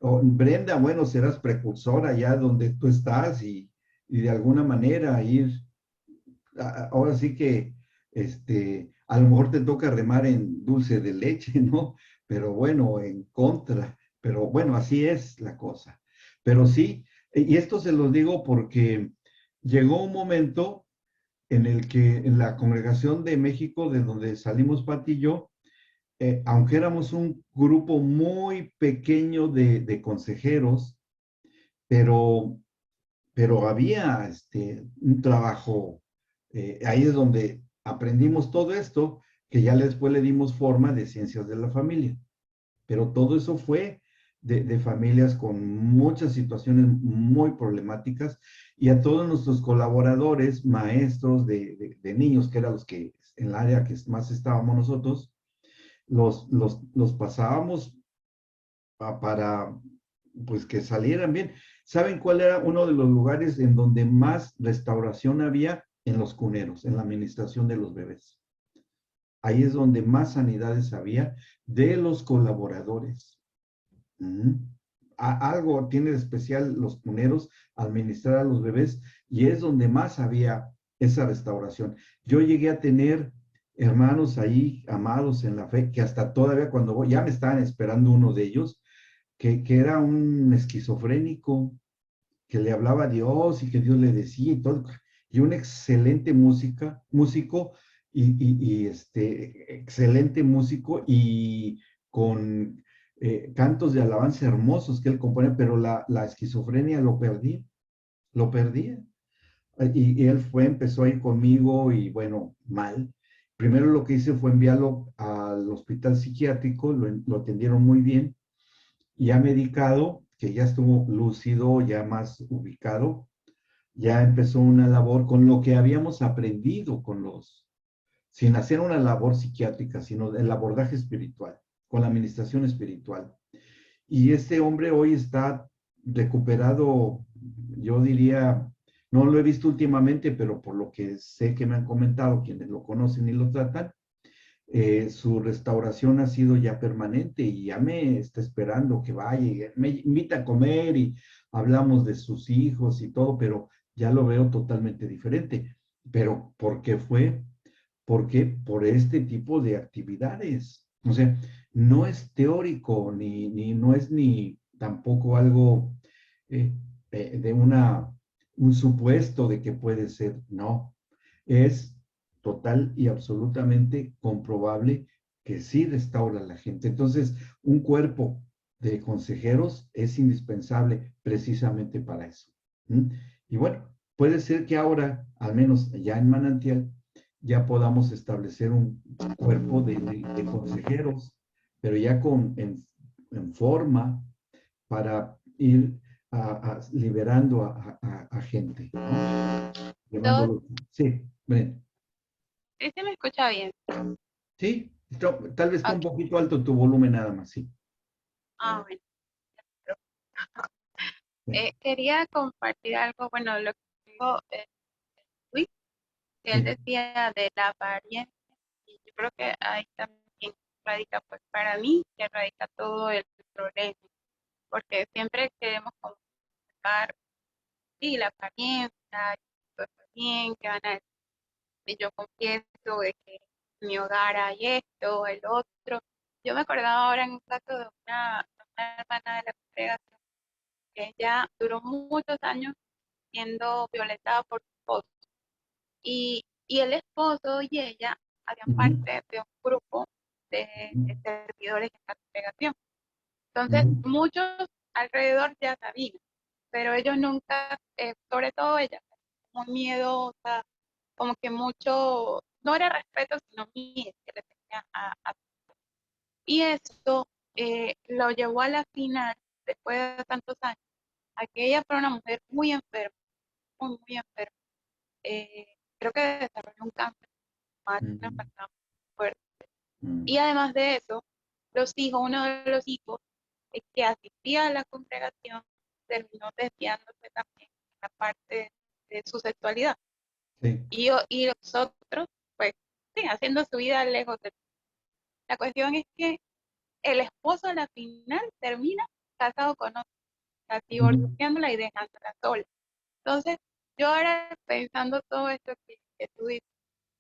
O, Brenda, bueno, serás precursora ya donde tú estás y de alguna manera ir, ahora sí que, a lo mejor te toca remar en dulce de leche, ¿no? Pero bueno, en contra. Pero bueno, así es la cosa. Pero sí, y esto se lo digo porque llegó un momento en el que en la congregación de México, de donde salimos Pati y yo, aunque éramos un grupo muy pequeño de consejeros, pero, pero había un trabajo, ahí es donde aprendimos todo esto, que ya después le dimos forma de ciencias de la familia. Pero todo eso fue de familias con muchas situaciones muy problemáticas y a todos nuestros colaboradores, maestros de niños, que eran los que en el área que más estábamos nosotros, los pasábamos para pues que salieran bien. ¿Saben cuál era uno de los lugares en donde más restauración había? En los cuneros, en la administración de los bebés. Ahí es donde más sanidades había de los colaboradores. algo tiene de especial los cuneros al ministrar a los bebés, y es donde más había esa restauración. Yo llegué a tener hermanos ahí, amados en la fe, que hasta todavía cuando voy, ya me estaban esperando uno de ellos, que era un esquizofrénico, que le hablaba a Dios y que Dios le decía y todo, y un excelente músico, excelente músico y con cantos de alabanza hermosos que él compone, pero la esquizofrenia lo perdía. Y él empezó a ir conmigo y bueno, mal. Primero lo que hice fue enviarlo al hospital psiquiátrico, lo atendieron muy bien, ya medicado, que ya estuvo lúcido, ya más ubicado, ya empezó una labor con lo que habíamos aprendido sin hacer una labor psiquiátrica, sino el abordaje espiritual, con la administración espiritual. Y este hombre hoy está recuperado, yo diría, no lo he visto últimamente, pero por lo que sé que me han comentado quienes lo conocen y lo tratan, su restauración ha sido ya permanente y ya me está esperando que vaya, me invita a comer y hablamos de sus hijos y todo, pero ya lo veo totalmente diferente. Pero ¿por qué fue? Porque por este tipo de actividades. O sea, no es teórico, ni no es ni tampoco algo eh, de un supuesto de que puede ser, no. Es total y absolutamente comprobable que sí restaura a la gente. Entonces, un cuerpo de consejeros es indispensable precisamente para eso. ¿Mm? Y bueno, puede ser que ahora, al menos ya en Manantial, ya podamos establecer un cuerpo de consejeros, pero ya en forma para ir liberando a gente, ¿no? Dos, Llevándolo. Sí, ven. sí se me escucha bien. Sí, tal vez está un Ok. poquito alto tu volumen nada más, sí. Bueno. Sí, Quería compartir algo, bueno, lo que dijo Luis, que él sí, decía de la apariencia, y yo creo que ahí también radica, pues para mí, que radica todo el problema, porque siempre queremos conservar, sí, la apariencia, y todo está bien, que van a decir, y yo confieso de que en mi hogar hay esto, el otro. Yo me acordaba ahora en un caso de una hermana de la congregación, que ella duró muchos años siendo violentada por su esposo. Y el esposo y ella hacían ujú, parte de un grupo de ujú, servidores de la congregación. Entonces, ujú, muchos alrededor ya sabían, pero ellos nunca, sobre todo ella, muy miedosa, como que mucho, no era respeto, sino miedo que le tenía y esto lo llevó a la final, después de tantos años, a que ella fuera una mujer muy enferma, muy, muy enferma. Creo que desarrolló un cáncer, una ujú, enfermedad muy fuerte. ujú, Y además de eso, uno de los hijos que asistía a la congregación terminó desviándose también en la parte de su sexualidad. sí, Y los otros, pues, sí, haciendo su vida lejos de... La cuestión es que el esposo a la final termina casado con otra, ujú, divorciándola y dejándola sola. Entonces, yo ahora pensando todo esto que tú dices,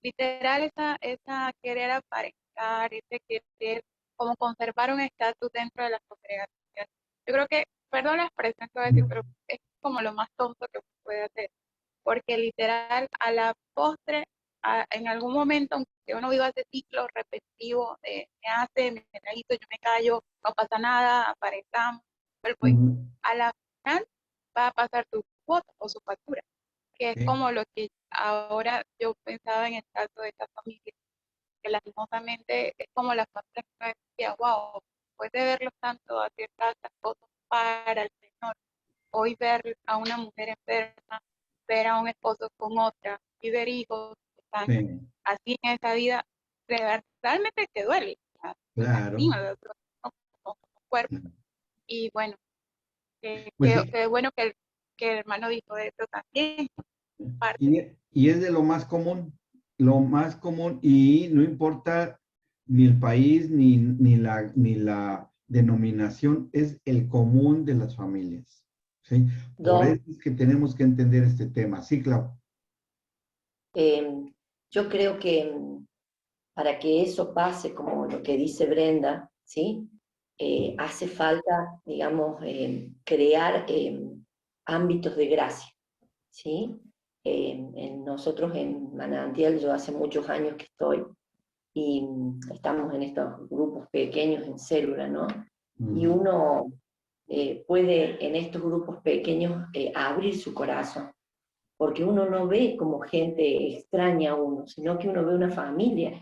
literal esa querer aparentar, ese querer como conservar un estatus dentro de las congregaciones. Yo creo que, perdón la expresión que voy a decir, ujú, pero es como lo más tonto que se puede hacer, porque literal a la postre, en algún momento, aunque uno viva ese ciclo repetitivo de me hace, me realizo, yo me callo, no pasa nada, aparentamos, pero pues ujú, a la final va a pasar tu cuota o su factura, que es sí, como lo que ahora yo pensaba en el caso de esta familia, que lastimosamente es como la familia que me decía, wow, después de verlos tanto hacer tantas cosas para el Señor, hoy ver a una mujer enferma, ver a un esposo con otra y ver hijos que están sí, así en esa vida, realmente te duele, te claro. lastima con tu cuerpo. Y bueno, Pues sí, qué bueno que el hermano dijo eso también, parte. y es de lo más común, y no importa ni el país, ni la denominación es el común de las familias. ¿Sí? Por Don, eso es que tenemos que entender este tema. Sí, Clau. yo creo que para que eso pase, como lo que dice Brenda, ¿sí? Hace falta, digamos, crear ámbitos de gracia, ¿sí? Nosotros en Manantial, yo hace muchos años que estoy, y estamos en estos grupos pequeños en célula, ¿no? Y uno puede en estos grupos pequeños abrir su corazón, porque uno no ve como gente extraña a uno, sino que uno ve una familia,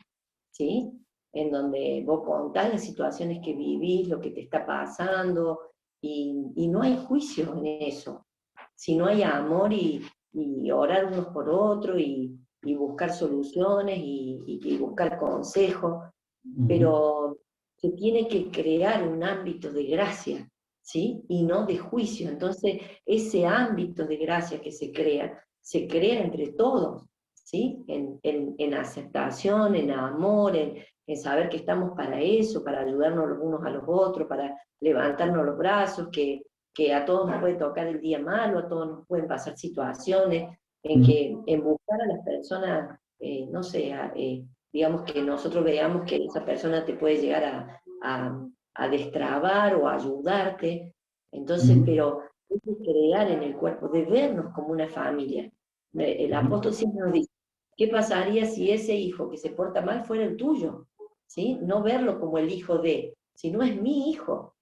¿sí? En donde vos contás las situaciones que vivís, lo que te está pasando, y no hay juicio en eso, sino hay amor y orar unos por otros y buscar soluciones y buscar consejos, pero se tiene que crear un ámbito de gracia, ¿sí? Y no de juicio. Entonces, ese ámbito de gracia que se crea entre todos, ¿sí? En aceptación, en amor, en saber que estamos para eso, para ayudarnos los unos a los otros, para levantarnos los brazos, que a todos nos puede tocar el día malo, a todos nos pueden pasar situaciones, en buscar a las personas, no sé, digamos que nosotros veamos que esa persona te puede llegar a destrabar o a ayudarte. Entonces, pero hay que crear en el cuerpo, de vernos como una familia. El apóstol siempre nos dice, ¿qué pasaría si ese hijo que se porta mal fuera el tuyo? ¿Sí? No verlo como el hijo de, sino es mi hijo,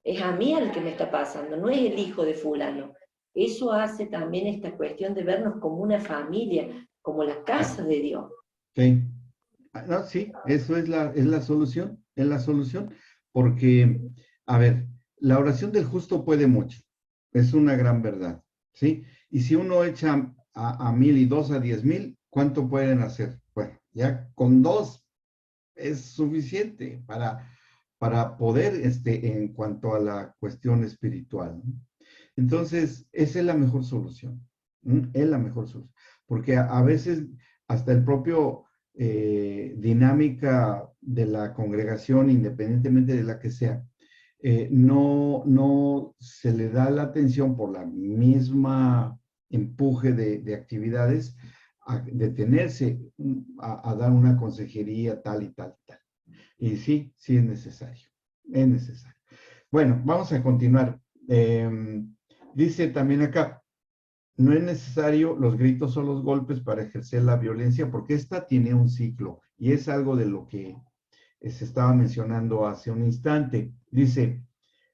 es a mí el que me está pasando, no es el hijo de fulano. Eso hace también esta cuestión de vernos como una familia, como la casa de Dios. Sí. No, sí, eso es la solución, porque, a ver, la oración del justo puede mucho, es una gran verdad, ¿sí? Y si uno echa a 1000 y dos a 10,000, ¿cuánto pueden hacer? Bueno, ya con dos es suficiente para poder, en cuanto a la cuestión espiritual, ¿no? Entonces, esa es la mejor solución, ¿no? Es la mejor solución, porque a veces hasta el propio dinámica de la congregación, independientemente de la que sea, no se le da la atención por la misma empuje de actividades a detenerse a dar una consejería tal y tal y tal. Y sí, sí es necesario, es necesario. Bueno, vamos a continuar. Dice también acá, no es necesario los gritos o los golpes para ejercer la violencia, porque esta tiene un ciclo, y es algo de lo que se estaba mencionando hace un instante. Dice,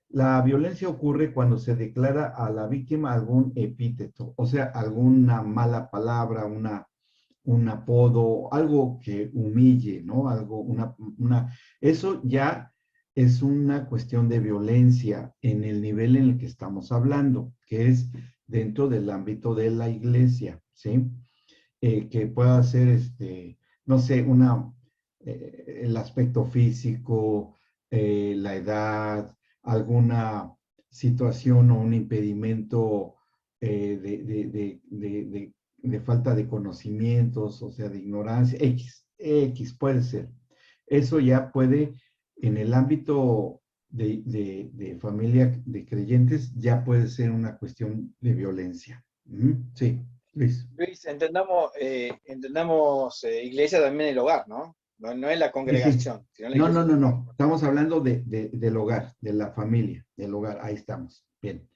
la violencia ocurre cuando se declara a la víctima algún epíteto, o sea, alguna mala palabra, un apodo, algo que humille, ¿no? Eso ya es una cuestión de violencia en el nivel en el que estamos hablando, que es dentro del ámbito de la iglesia, ¿sí? Que pueda ser, no sé, el aspecto físico, la edad, alguna situación o un impedimento de falta de conocimientos, o sea, de ignorancia, X puede ser. Eso ya puede, en el ámbito de familia de creyentes, ya puede ser una cuestión de violencia. Sí, Luis. Luis, entendamos iglesia también el hogar, ¿no? No es la Sí, sí. congregación, sino la No, no, iglesia. no, no. Estamos hablando del hogar, de la familia, del hogar. Ahí estamos. Bien.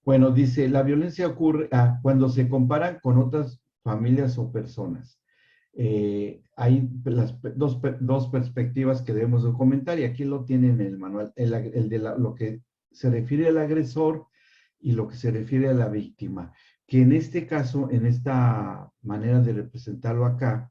Bueno, dice, la violencia ocurre cuando se comparan con otras familias o personas. Hay las dos perspectivas que debemos de comentar y aquí lo tienen en el manual, el de lo que se refiere al agresor y lo que se refiere a la víctima, que en este caso, en esta manera de representarlo acá,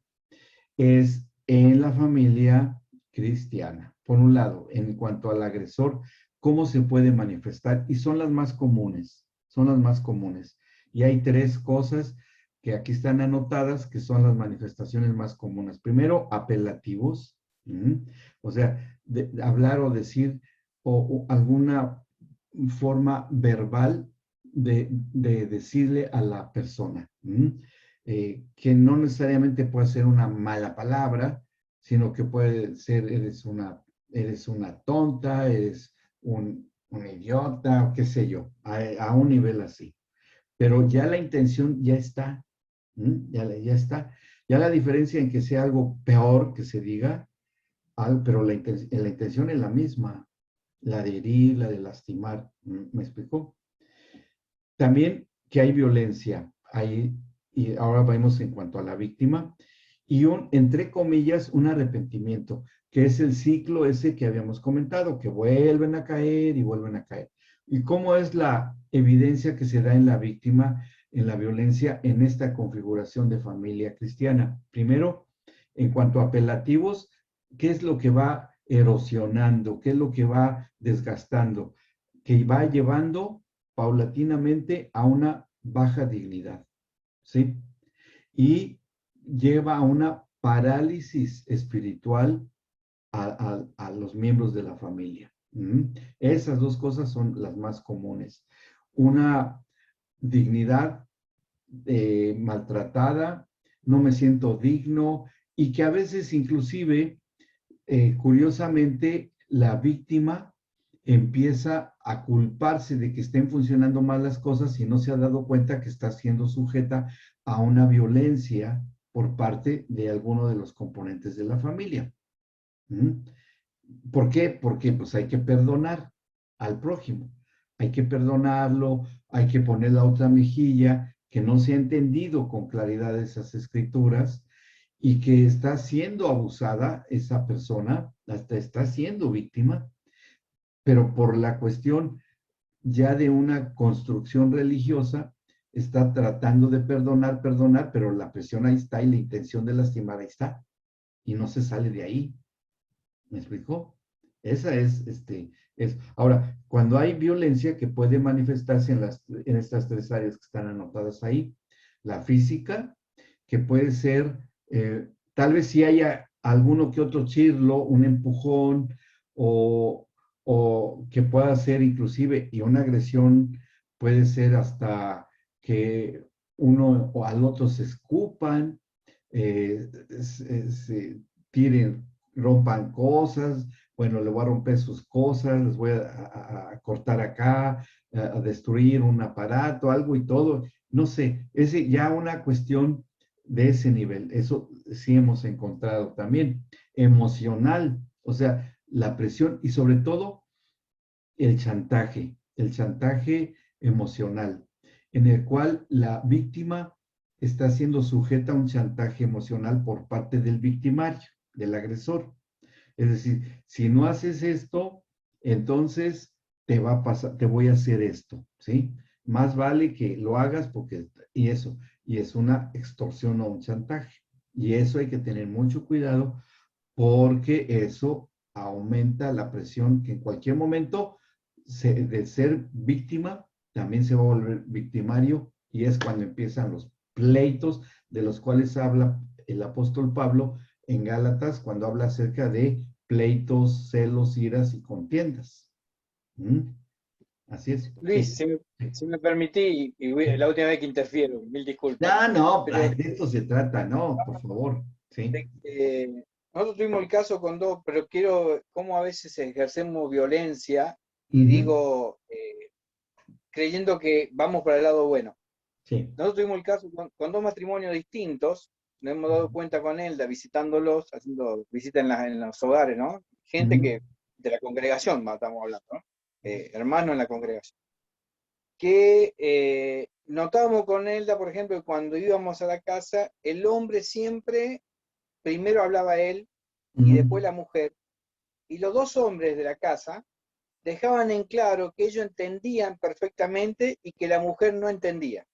es en la familia cristiana. Por un lado, en cuanto al agresor, cómo se puede manifestar, y son las más comunes, son las más comunes. Y hay tres cosas que aquí están anotadas, que son las manifestaciones más comunes. Primero, apelativos, o sea, hablar o decir o alguna forma verbal de decirle a la persona, que no necesariamente puede ser una mala palabra, sino que puede ser, eres una eres una tonta, eres un idiota, o qué sé yo, a un nivel así. Pero ya la intención ya está, ya está. Ya la diferencia en que sea algo peor que se diga, pero la intención es la misma, la de herir, la de lastimar, ¿me explicó? También que hay violencia, y ahora vamos en cuanto a la víctima, y entre comillas, un arrepentimiento, que es el ciclo ese que habíamos comentado, que vuelven a caer y vuelven a caer. ¿Y cómo es la evidencia que se da en la víctima, en la violencia, en esta configuración de familia cristiana? Primero, en cuanto a apelativos, ¿qué es lo que va erosionando? ¿Qué es lo que va desgastando? Que va llevando paulatinamente a una baja dignidad, ¿sí? Y lleva a una parálisis espiritual a los miembros de la familia. Esas dos cosas son las más comunes. Una dignidad maltratada, no me siento digno, y que a veces inclusive, curiosamente, la víctima empieza a culparse de que estén funcionando mal las cosas y no se ha dado cuenta que está siendo sujeta a una violencia por parte de alguno de los componentes de la familia. ¿Por qué? Porque pues hay que perdonar al prójimo, hay que perdonarlo, hay que poner la otra mejilla, que no se ha entendido con claridad esas escrituras y que está siendo abusada esa persona, hasta está siendo víctima, pero por la cuestión ya de una construcción religiosa, está tratando de perdonar, pero la presión ahí está y la intención de lastimar ahí está, y no se sale de ahí. ¿Me explicó? Esa es. Ahora, cuando hay violencia que puede manifestarse en estas tres áreas que están anotadas ahí, la física, que puede ser, tal vez si haya alguno que otro chirlo, un empujón, o, o que pueda ser inclusive, y una agresión puede ser hasta que uno o al otro se escupan, se tiren, rompan cosas, bueno, le voy a romper sus cosas, les voy a cortar acá, a destruir un aparato, algo y todo, no sé, es ya una cuestión de ese nivel, eso sí hemos encontrado también, emocional, o sea, la presión y sobre todo el chantaje emocional, en el cual la víctima está siendo sujeta a un chantaje emocional por parte del victimario, del agresor. Es decir, si no haces esto, entonces te va a pasar, te voy a hacer esto, ¿sí? Más vale que lo hagas porque, y es una extorsión o un chantaje. Y eso hay que tener mucho cuidado porque eso aumenta la presión que en cualquier momento de ser víctima también se va a volver victimario y es cuando empiezan los pleitos de los cuales habla el apóstol Pablo en Gálatas cuando habla acerca de pleitos, celos, iras y contiendas. Así es. Luis, Sí. si me permití, la última vez que interfiero, mil disculpas. No, Pero de esto se trata, no, por favor. Sí. nosotros tuvimos el caso con dos, pero quiero cómo a veces ejercemos violencia y Ujú. digo, creyendo que vamos para el lado bueno. Sí. Nosotros tuvimos el caso con dos matrimonios distintos, nos hemos dado cuenta con Elda, visitándolos, haciendo visitas en los hogares, ¿no? Gente Ujú. que, de la congregación, estamos hablando, ¿no? Hermanos en la congregación. Que notábamos con Elda, por ejemplo, que cuando íbamos a la casa, el hombre siempre, primero hablaba él y Ujú. después la mujer, y los dos hombres de la casa dejaban en claro que ellos entendían perfectamente y que la mujer no entendía.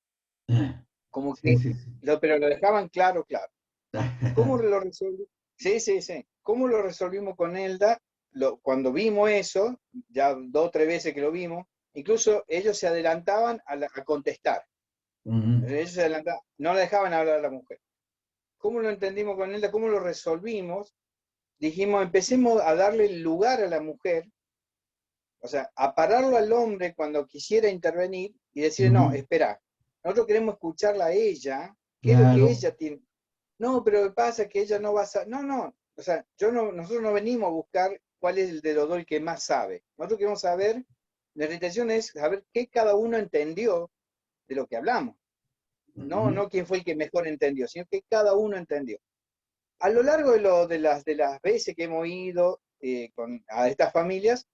Como Sí, que, sí, sí. pero lo dejaban claro, claro. ¿Cómo lo resolvimos? Sí, sí, sí. ¿Cómo lo resolvimos con Elda? Cuando vimos eso, ya 2 o 3 veces que lo vimos, incluso ellos se adelantaban a contestar. Ujú. Ellos se adelantaban, no la dejaban hablar a la mujer. ¿Cómo lo entendimos con Elda? ¿Cómo lo resolvimos? Dijimos, empecemos a darle el lugar a la mujer, o sea, a pararlo al hombre cuando quisiera intervenir y decirle, no, Ujú. espera, nosotros queremos escucharla a ella, qué es lo que Claro. ella no, pero pasa que ella no va a... No, no, o sea, nosotros no venimos a buscar cuál es el de los dos el que más sabe. Nosotros queremos saber, la orientación es saber qué cada uno entendió de lo que hablamos. No quién fue el que mejor entendió, sino que cada uno entendió. A lo largo de las veces que hemos ido a estas familias,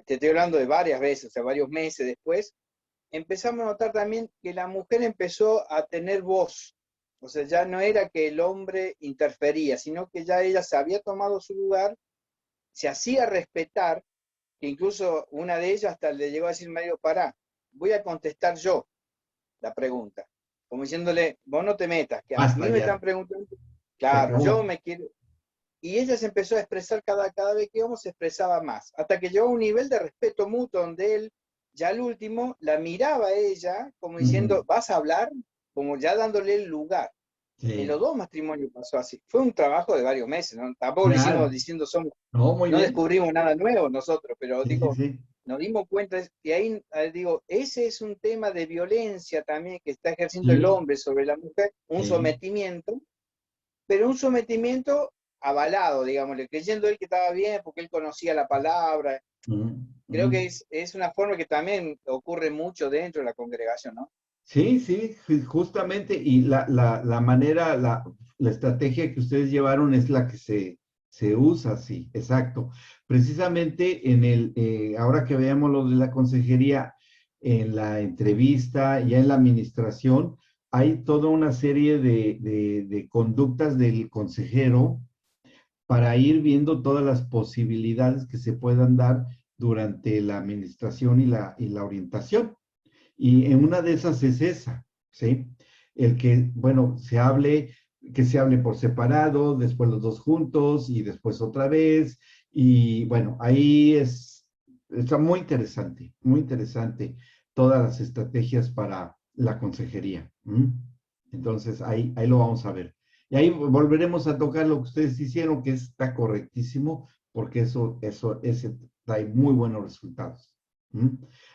te estoy hablando de varias veces, o sea, varios meses después, empezamos a notar también que la mujer empezó a tener voz. O sea, ya no era que el hombre interfería, sino que ya ella se había tomado su lugar, se hacía respetar, que incluso una de ellas hasta le llegó a decir, Mario, pará, voy a contestar yo la pregunta. Como diciéndole, vos no te metas, que a Basta mí me ya. están preguntando. Se Claro, acabó. yo me quiero... Y ella se empezó a expresar cada vez que íbamos, se expresaba más, hasta que llegó a un nivel de respeto mutuo donde él, ya al último, la miraba a ella como diciendo, ¿vas a hablar? Como ya dándole el lugar. En los Sí, dos matrimonios pasó así. Fue un trabajo de varios meses, ¿no? Tampoco lo hicimos claro. diciendo, No, muy no bien. descubrimos nada nuevo nosotros, pero Sí, sí, digo, sí. nos dimos cuenta, y ahí digo, ese es un tema de violencia también que está ejerciendo el Sí, hombre sobre la mujer, un sí. sometimiento, pero un sometimiento avalado, digámosle, creyendo él que estaba bien porque él conocía la palabra. Mm, Creo que mm. es una forma que también ocurre mucho dentro de la congregación, ¿no? Sí, sí, justamente, y la manera, la estrategia que ustedes llevaron es la que se usa, sí, exacto. Precisamente ahora que veamos lo de la consejería, en la entrevista, ya en la administración, hay toda una serie de conductas del consejero para ir viendo todas las posibilidades que se puedan dar durante la administración y la orientación. Y en una de esas es esa, ¿sí? El que, bueno, que se hable por separado, después los dos juntos y después otra vez. Y bueno, ahí está muy interesante todas las estrategias para la consejería. Entonces, ahí lo vamos a ver. Y ahí volveremos a tocar lo que ustedes hicieron, que está correctísimo, porque ese trae muy buenos resultados.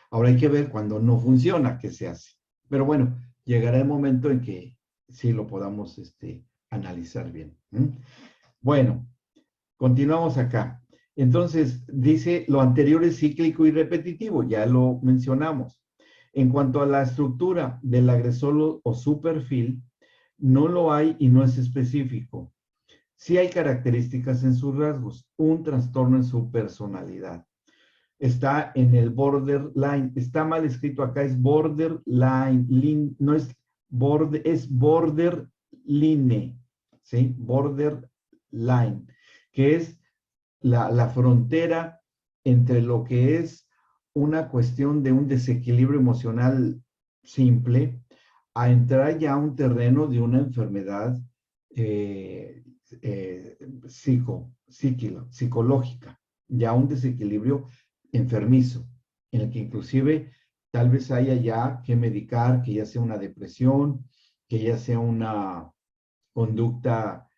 Ahora hay que ver cuando no funciona qué se hace. Pero bueno, llegará el momento en que sí lo podamos analizar bien. Bueno, continuamos acá. Entonces, dice, lo anterior es cíclico y repetitivo, ya lo mencionamos. En cuanto a la estructura del agresor o su perfil, no lo hay y no es específico. Sí hay características en sus rasgos, un trastorno en su personalidad. Está en el borderline, está mal escrito acá, es borderline, no es es borderline, ¿sí? Borderline, que es la frontera entre lo que es una cuestión de un desequilibrio emocional simple a entrar ya a un terreno de una enfermedad psicológica, ya un desequilibrio enfermizo, en el que inclusive tal vez haya ya que medicar, que ya sea una depresión, que ya sea una conducta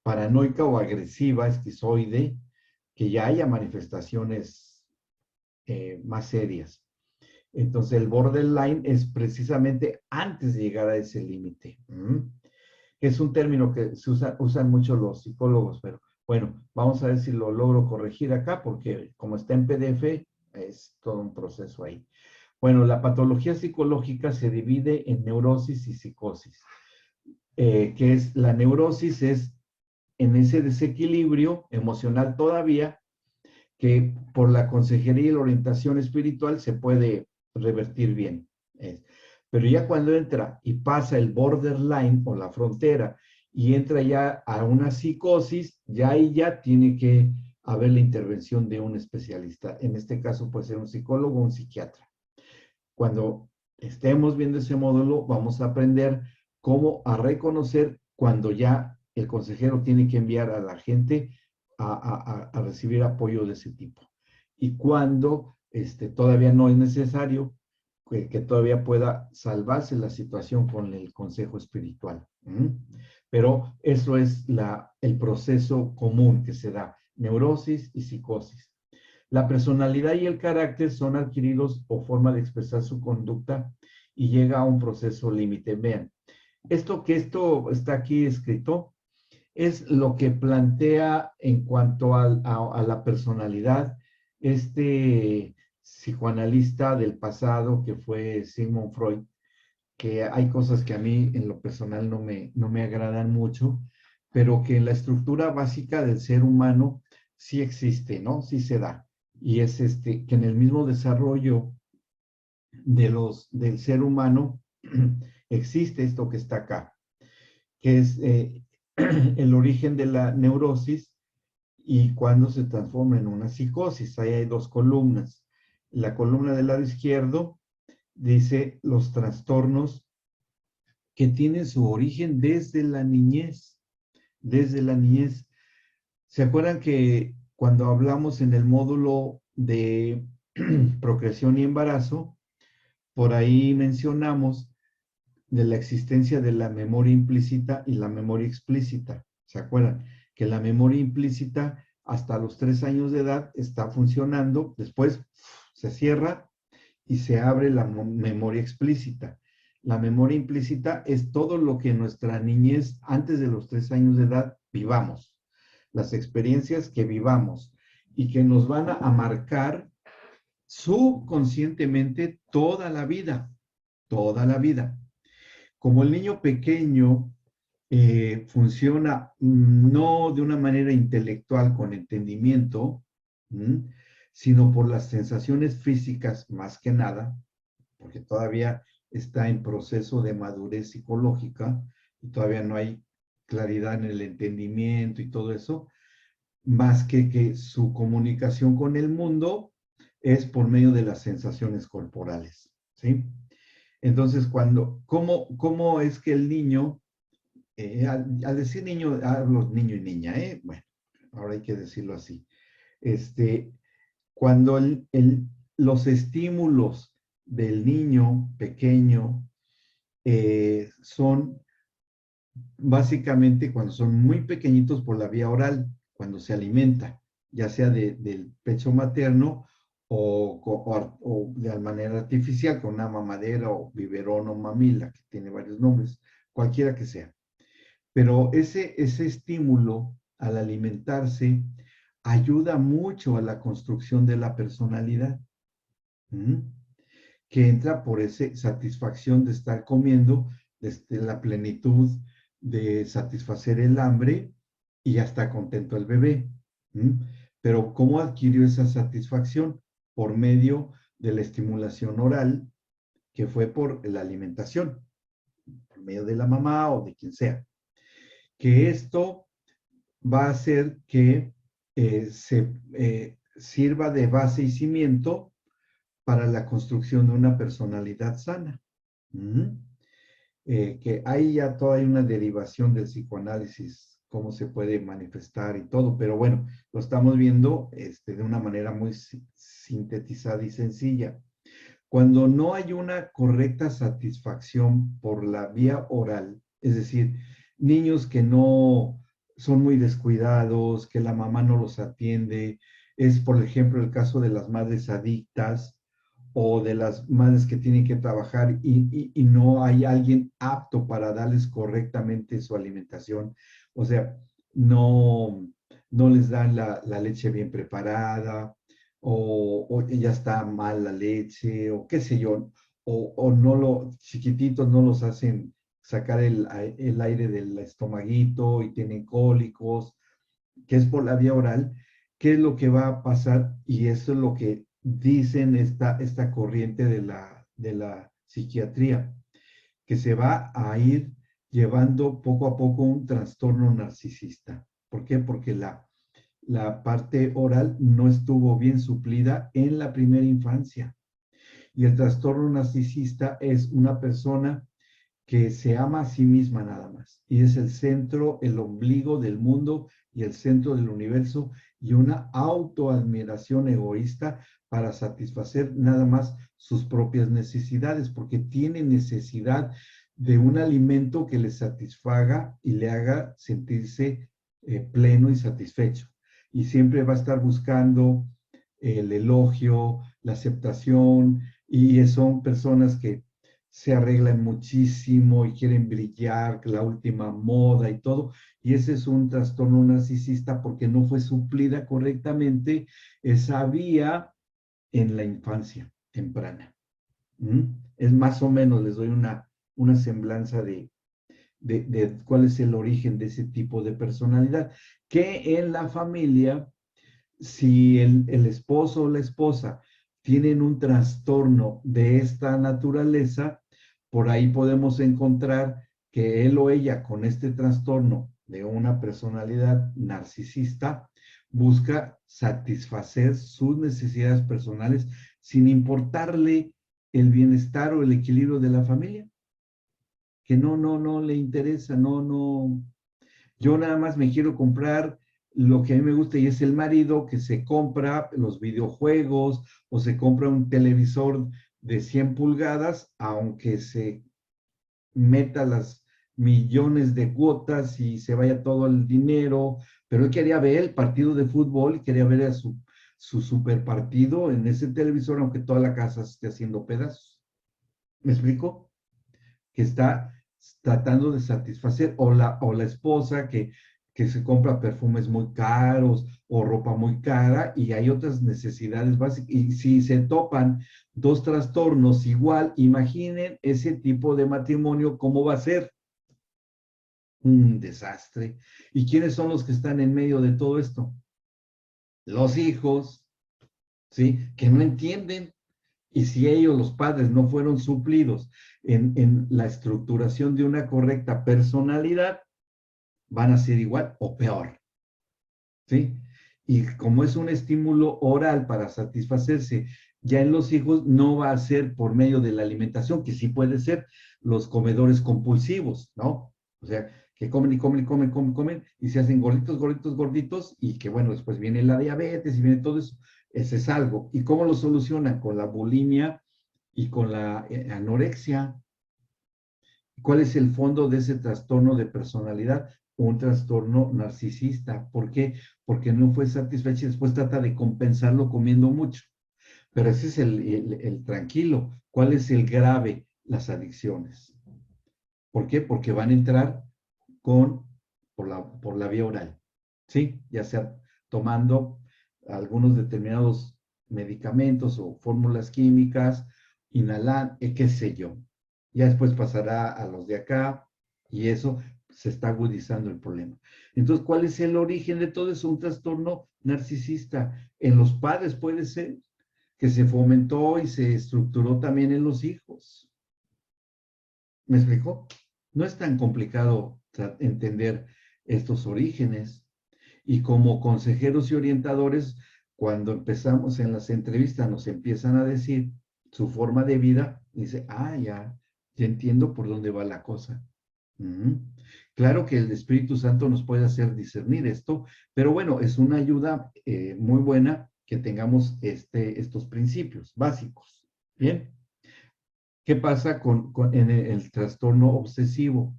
paranoica o agresiva, esquizoide, que ya haya manifestaciones más serias. Entonces el borderline es precisamente antes de llegar a ese límite. Que es un término que usan mucho los psicólogos, pero bueno, vamos a ver si lo logro corregir acá, porque como está en PDF, es todo un proceso ahí. Bueno, la patología psicológica se divide en neurosis y psicosis, que es la neurosis es en ese desequilibrio emocional todavía, que por la consejería y la orientación espiritual se puede revertir bien. Pero ya cuando entra y pasa el borderline o la frontera y entra ya a una psicosis, ya ahí ya tiene que haber la intervención de un especialista. En este caso puede ser un psicólogo o un psiquiatra. Cuando estemos viendo ese módulo, vamos a aprender cómo a reconocer cuando ya el consejero tiene que enviar a la gente a recibir apoyo de ese tipo. Y cuando todavía no es necesario, que todavía pueda salvarse la situación con el consejo espiritual. Pero eso es el proceso común que se da, neurosis y psicosis. La personalidad y el carácter son adquiridos o forma de expresar su conducta y llega a un proceso límite. Vean, esto está aquí escrito es lo que plantea en cuanto a la personalidad este psicoanalista del pasado que fue Sigmund Freud, que hay cosas que a mí en lo personal no me agradan mucho, pero que en la estructura básica del ser humano sí existe, ¿no? Sí se da. Y es que en el mismo desarrollo del ser humano existe esto que está acá, que es el origen de la neurosis y cuando se transforma en una psicosis. Ahí hay dos columnas. La columna del lado izquierdo dice los trastornos que tienen su origen desde la niñez. Desde la niñez. ¿Se acuerdan que cuando hablamos en el módulo de procreación y embarazo, por ahí mencionamos de la existencia de la memoria implícita y la memoria explícita? ¿Se acuerdan? Que la memoria implícita hasta los 3 años de edad está funcionando, después se cierra y se abre la memoria explícita. La memoria implícita es todo lo que en nuestra niñez, antes de los 3 años de edad, vivamos. Las experiencias que vivamos y que nos van a marcar subconscientemente toda la vida. Toda la vida. Como el niño pequeño funciona no de una manera intelectual con entendimiento, sino por las sensaciones físicas más que nada, porque todavía está en proceso de madurez psicológica y todavía no hay claridad en el entendimiento y todo eso, más que su comunicación con el mundo es por medio de las sensaciones corporales, ¿sí? Entonces, ¿cómo es que el niño, al decir niño, hablo niño y niña, bueno, ahora hay que decirlo así, cuando los estímulos del niño pequeño son básicamente cuando son muy pequeñitos por la vía oral, cuando se alimenta, ya sea del pecho materno o de manera artificial, con una mamadera o biberón o mamila, que tiene varios nombres, cualquiera que sea. Pero ese estímulo al alimentarse ayuda mucho a la construcción de la personalidad, que entra por esa satisfacción de estar comiendo, desde la plenitud de satisfacer el hambre y ya está contento el bebé. Pero ¿cómo adquirió esa satisfacción? Por medio de la estimulación oral, que fue por la alimentación, por medio de la mamá o de quien sea. Que esto va a hacer que sirva de base y cimiento para la construcción de una personalidad sana. Que hay ya toda una derivación del psicoanálisis, cómo se puede manifestar y todo, pero bueno, lo estamos viendo de una manera muy sintetizada y sencilla. Cuando no hay una correcta satisfacción por la vía oral, es decir, niños que no son muy descuidados, que la mamá no los atiende, es por ejemplo el caso de las madres adictas o de las madres que tienen que trabajar y no hay alguien apto para darles correctamente su alimentación. O sea, no les dan la leche bien preparada, o ya está mal la leche, o qué sé yo, o no chiquititos no los hacen sacar el aire del estomaguito y tienen cólicos, que es por la vía oral. ¿Qué es lo que va a pasar? Y eso es lo que dicen esta corriente de la psiquiatría, que se va a ir llevando poco a poco un trastorno narcisista. ¿Por qué? Porque la parte oral no estuvo bien suplida en la primera infancia. Y el trastorno narcisista es una persona que se ama a sí misma nada más. Y es el centro, el ombligo del mundo y el centro del universo, y una autoadmiración egoísta para satisfacer nada más sus propias necesidades, porque tiene necesidad de un alimento que le satisfaga y le haga sentirse pleno y satisfecho. Y siempre va a estar buscando el elogio, la aceptación, y son personas que se arreglan muchísimo y quieren brillar, la última moda y todo, y ese es un trastorno narcisista porque no fue suplida correctamente esa vía en la infancia temprana. Es más o menos, les doy una semblanza de cuál es el origen de ese tipo de personalidad, que en la familia, si el esposo o la esposa tienen un trastorno de esta naturaleza, por ahí podemos encontrar que él o ella con este trastorno de una personalidad narcisista busca satisfacer sus necesidades personales sin importarle el bienestar o el equilibrio de la familia, que no le interesa, no, yo nada más me quiero comprar lo que a mí me gusta y es el marido que se compra los videojuegos o se compra un televisor de 100 pulgadas, aunque se meta las millones de cuotas y se vaya todo el dinero, pero él quería ver el partido de fútbol y quería ver a su super partido en ese televisor, aunque toda la casa esté haciendo pedazos. ¿Me explico? Que está tratando de satisfacer, o la esposa que se compra perfumes muy caros o ropa muy cara y hay otras necesidades básicas. Y si se topan dos trastornos igual, imaginen ese tipo de matrimonio, ¿cómo va a ser? Un desastre. ¿Y quiénes son los que están en medio de todo esto? Los hijos, ¿sí? Que no entienden. Y si ellos, los padres, no fueron suplidos en la estructuración de una correcta personalidad, van a ser igual o peor. ¿Sí? Y como es un estímulo oral para satisfacerse, ya en los hijos no va a ser por medio de la alimentación, que sí puede ser los comedores compulsivos, ¿no? O sea, que comen y comen y comen, comen, comen, y se hacen gorditos, gorditos, gorditos, y que bueno, después viene la diabetes y viene todo eso. Ese es algo. ¿Y cómo lo solucionan? Con la bulimia y con la anorexia. ¿Cuál es el fondo de ese trastorno de personalidad? Un trastorno narcisista. ¿Por qué? Porque no fue satisfecho y después trata de compensarlo comiendo mucho. Pero ese es el tranquilo. ¿Cuál es el grave? Las adicciones. ¿Por qué? Porque van a entrar por la vía oral. ¿Sí? Ya sea tomando algunos determinados medicamentos o fórmulas químicas, inhalar, qué sé yo. Ya después pasará a los de acá y eso se está agudizando el problema. Entonces, ¿cuál es el origen de todo eso? Un trastorno narcisista. En los padres puede ser que se fomentó y se estructuró también en los hijos. ¿Me explicó? No es tan complicado entender estos orígenes. Y como consejeros y orientadores, cuando empezamos en las entrevistas, nos empiezan a decir su forma de vida, dice, ya entiendo por dónde va la cosa. Claro que el Espíritu Santo nos puede hacer discernir esto, pero bueno, es una ayuda muy buena que tengamos estos principios básicos. Bien. ¿Qué pasa en el trastorno obsesivo?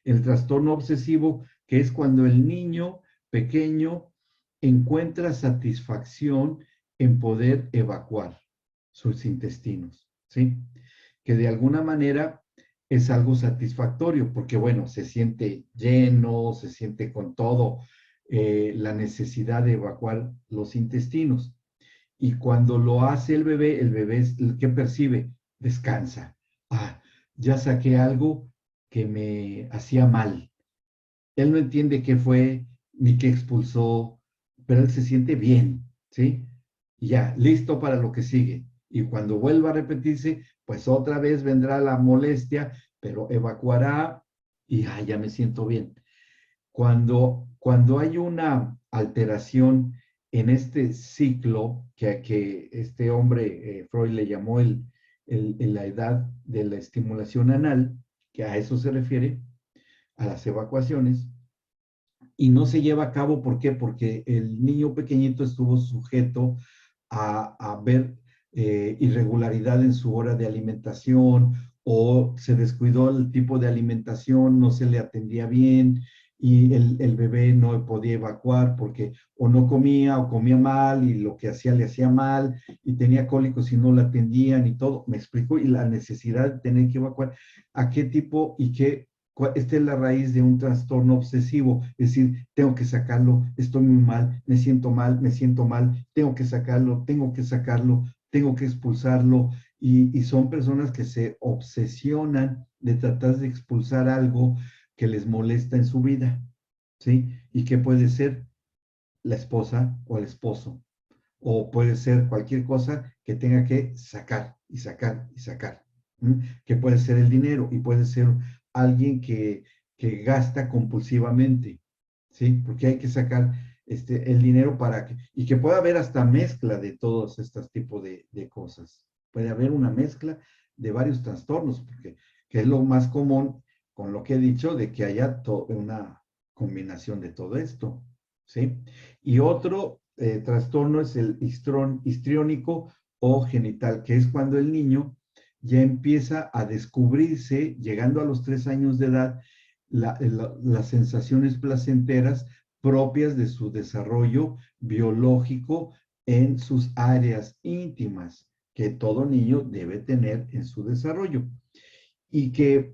El trastorno obsesivo, que es cuando el niño pequeño encuentra satisfacción en poder evacuar sus intestinos, ¿sí? Que de alguna manera es algo satisfactorio, porque bueno, se siente lleno, se siente con todo la necesidad de evacuar los intestinos. Y cuando lo hace el bebé es el que percibe, descansa. Ya saqué algo que me hacía mal. Él no entiende qué fue ni qué expulsó, pero él se siente bien, ¿sí? Y ya, listo para lo que sigue. Y cuando vuelva a repetirse, pues otra vez vendrá la molestia, pero evacuará y ya me siento bien. Cuando hay una alteración en este ciclo que este hombre, Freud le llamó la edad de la estimulación anal, que a eso se refiere, a las evacuaciones, y no se lleva a cabo, ¿por qué? Porque el niño pequeñito estuvo sujeto a ver irregularidad en su hora de alimentación o se descuidó el tipo de alimentación, no se le atendía bien y el bebé no podía evacuar porque o no comía o comía mal y lo que hacía le hacía mal y tenía cólicos y no la atendían y todo. Me explico, y la necesidad de tener que evacuar. ¿A qué tipo y qué? Esta es la raíz de un trastorno obsesivo, es decir, tengo que sacarlo, estoy muy mal, me siento mal, tengo que sacarlo, tengo que expulsarlo, y son personas que se obsesionan de tratar de expulsar algo que les molesta en su vida, ¿sí? Y que puede ser la esposa o el esposo, o puede ser cualquier cosa que tenga que sacar y sacar y sacar, ¿m? Que puede ser el dinero y puede ser alguien que gasta compulsivamente, ¿sí? Porque hay que sacar el dinero para que, y que pueda haber hasta mezcla de todos estos tipos de cosas. Puede haber una mezcla de varios trastornos, porque que es lo más común con lo que he dicho, de que haya una combinación de todo esto, ¿sí? Y otro trastorno es el histriónico o genital, que es cuando el niño ya empieza a descubrirse, llegando a los 3 años de edad, las sensaciones placenteras propias de su desarrollo biológico en sus áreas íntimas, que todo niño debe tener en su desarrollo. Y que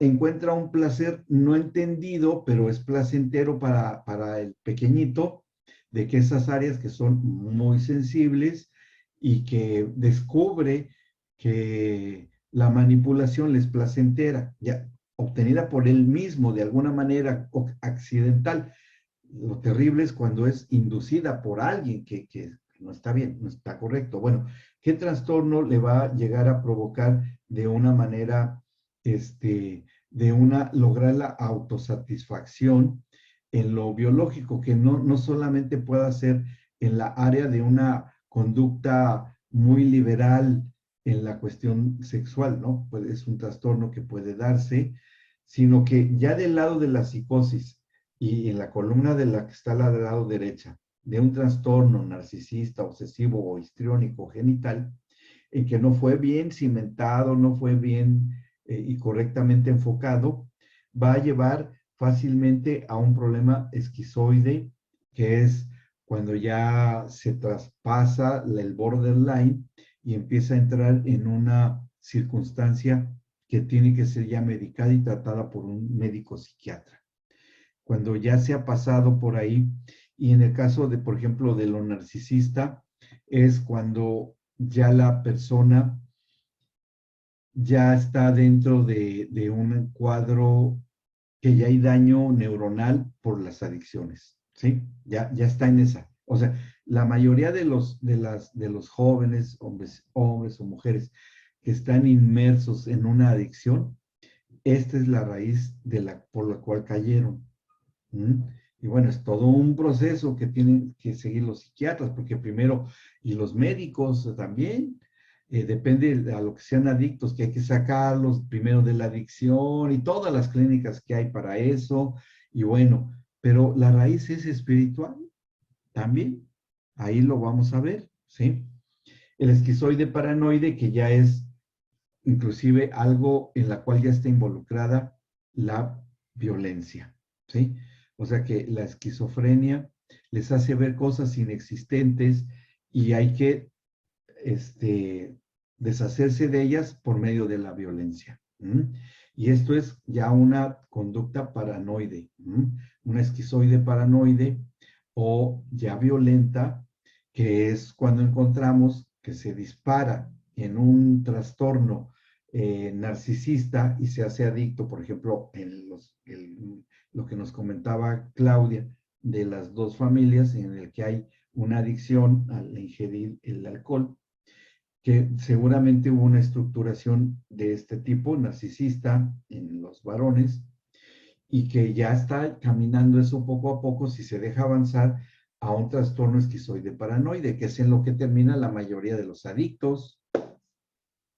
encuentra un placer no entendido, pero es placentero para el pequeñito, de que esas áreas que son muy sensibles y que descubre que la manipulación les placentera, ya obtenida por él mismo de alguna manera accidental. Lo terrible es cuando es inducida por alguien que no está bien, no está correcto. Bueno, ¿qué trastorno le va a llegar a provocar de una manera, lograr la autosatisfacción en lo biológico, que no solamente pueda ser en la área de una conducta muy liberal en la cuestión sexual, ¿no? Pues es un trastorno que puede darse, sino que ya del lado de la psicosis y en la columna de la que está al lado derecha, de un trastorno narcisista, obsesivo o histriónico genital, en que no fue bien cimentado, no fue bien y correctamente enfocado, va a llevar fácilmente a un problema esquizoide, que es cuando ya se traspasa el borderline y empieza a entrar en una circunstancia que tiene que ser ya medicada y tratada por un médico psiquiatra. Cuando ya se ha pasado por ahí, y en el caso de, por ejemplo, de lo narcisista, es cuando ya la persona ya está dentro de un cuadro que ya hay daño neuronal por las adicciones, ¿sí? Ya está en esa. O sea, la mayoría de los jóvenes, hombres o mujeres, que están inmersos en una adicción, esta es la raíz por la cual cayeron. ¿Mm? Y bueno, es todo un proceso que tienen que seguir los psiquiatras, porque primero, y los médicos también, depende a lo que sean adictos, que hay que sacarlos primero de la adicción y todas las clínicas que hay para eso, y bueno, pero la raíz es espiritual también, ahí lo vamos a ver, ¿sí? El esquizoide paranoide, que ya es inclusive algo en la cual ya está involucrada la violencia, ¿sí? O sea que la esquizofrenia les hace ver cosas inexistentes y hay que deshacerse de ellas por medio de la violencia. ¿M? Y esto es ya una conducta paranoide, una esquizoide paranoide o ya violenta, que es cuando encontramos que se dispara en un trastorno narcisista y se hace adicto, por ejemplo, lo que nos comentaba Claudia de las dos familias en el que hay una adicción al ingerir el alcohol, que seguramente hubo una estructuración de este tipo narcisista en los varones y que ya está caminando eso poco a poco si se deja avanzar a un trastorno esquizoide paranoide, que es en lo que termina la mayoría de los adictos,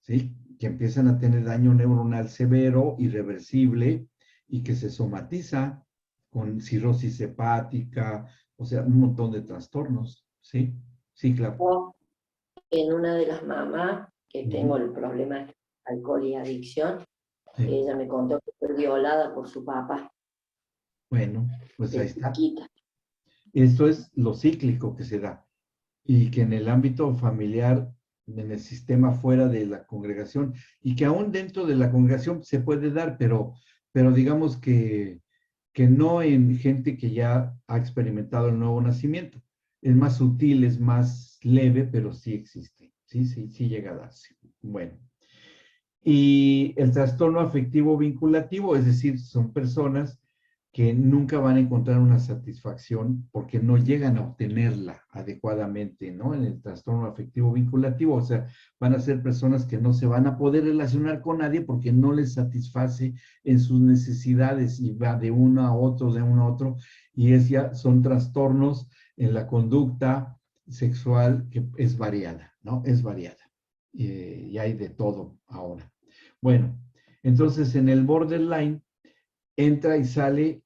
¿sí? Que empiezan a tener daño neuronal severo, irreversible, y que se somatiza con cirrosis hepática, o sea, un montón de trastornos, ¿sí? Sí, claro. En una de las mamás que tengo el problema de alcohol y adicción, Sí. ella me contó que fue violada por su papá. Bueno, pues ahí se está. quita. Esto es lo cíclico que se da. Y que en el ámbito familiar, en el sistema fuera de la congregación, y que aún dentro de la congregación se puede dar, pero digamos que no en gente que ya ha experimentado el nuevo nacimiento. Es más sutil, es más leve, pero sí existe. Sí, sí, sí llega a darse. Bueno. Y el trastorno afectivo vinculativo, es decir, son personas que nunca van a encontrar una satisfacción porque no llegan a obtenerla adecuadamente, ¿no? En el trastorno afectivo vinculativo, o sea, van a ser personas que no se van a poder relacionar con nadie porque no les satisface en sus necesidades y va de uno a otro, de uno a otro, y es ya, son trastornos en la conducta sexual que es variada, ¿no? Es variada. Y hay de todo ahora. Bueno, entonces en el borderline entra y sale,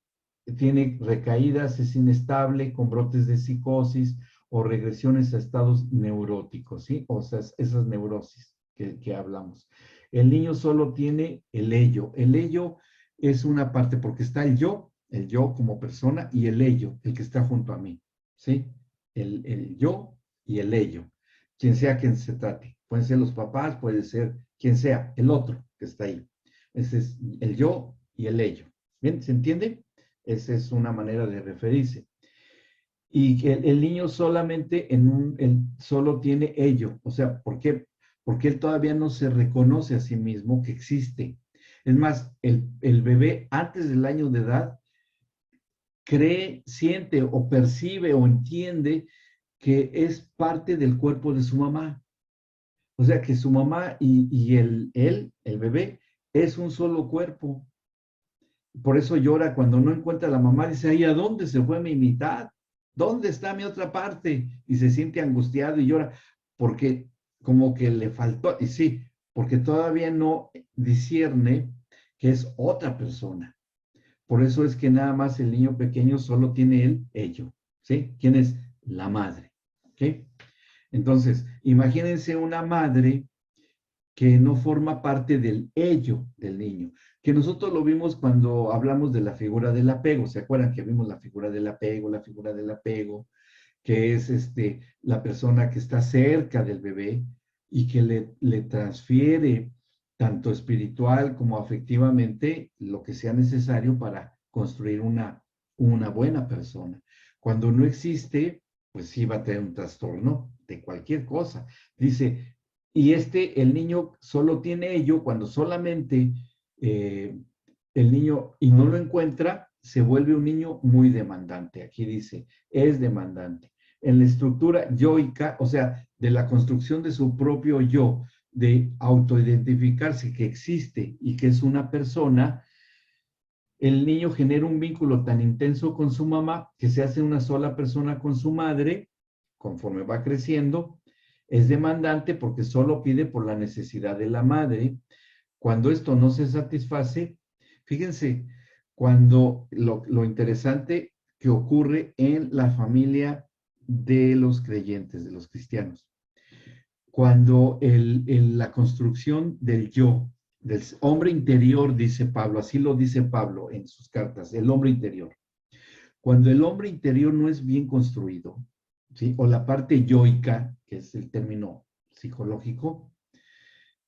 tiene recaídas, es inestable, con brotes de psicosis o regresiones a estados neuróticos, ¿sí? O sea, esas neurosis que hablamos. El niño solo tiene el ello. El ello es una parte, porque está el yo como persona, y el ello, el que está junto a mí, ¿sí? El yo y el ello, quien sea quien se trate. Pueden ser los papás, puede ser quien sea, el otro que está ahí. Ese es el yo y el ello. ¿Bien? ¿Se entiende? Esa es una manera de referirse. Y que el niño solamente solo tiene ello. O sea, ¿por qué? Porque él todavía no se reconoce a sí mismo que existe. Es más, el bebé antes del año de edad cree, siente o percibe o entiende que es parte del cuerpo de su mamá. O sea, que su mamá y el bebé, es un solo cuerpo. Por eso llora cuando no encuentra a la mamá, dice, ay, ¿a dónde se fue mi mitad? ¿Dónde está mi otra parte? Y se siente angustiado y llora porque como que le faltó, y sí, porque todavía no discierne que es otra persona. Por eso es que nada más el niño pequeño solo tiene ello, ¿sí? ¿Quién es? La madre, ¿ok? Entonces, imagínense una madre que no forma parte del ello del niño, que nosotros lo vimos cuando hablamos de la figura del apego. ¿Se acuerdan que vimos la figura del apego, que es la persona que está cerca del bebé y que le transfiere tanto espiritual como afectivamente lo que sea necesario para construir una buena persona? Cuando no existe, pues sí va a tener un trastorno de cualquier cosa. Dice, y el niño solo tiene ello cuando solamente el niño, y no lo encuentra, se vuelve un niño muy demandante. Aquí dice, es demandante. En la estructura yoica, o sea, de la construcción de su propio yo, de autoidentificarse que existe y que es una persona, el niño genera un vínculo tan intenso con su mamá que se hace una sola persona con su madre conforme va creciendo. Es demandante porque solo pide por la necesidad de la madre. Cuando esto no se satisface, fíjense, cuando lo interesante que ocurre en la familia de los creyentes, de los cristianos, cuando la construcción del yo, del hombre interior, dice Pablo, así lo dice Pablo en sus cartas, el hombre interior. Cuando el hombre interior no es bien construido, ¿sí? O la parte yoica, que es el término psicológico,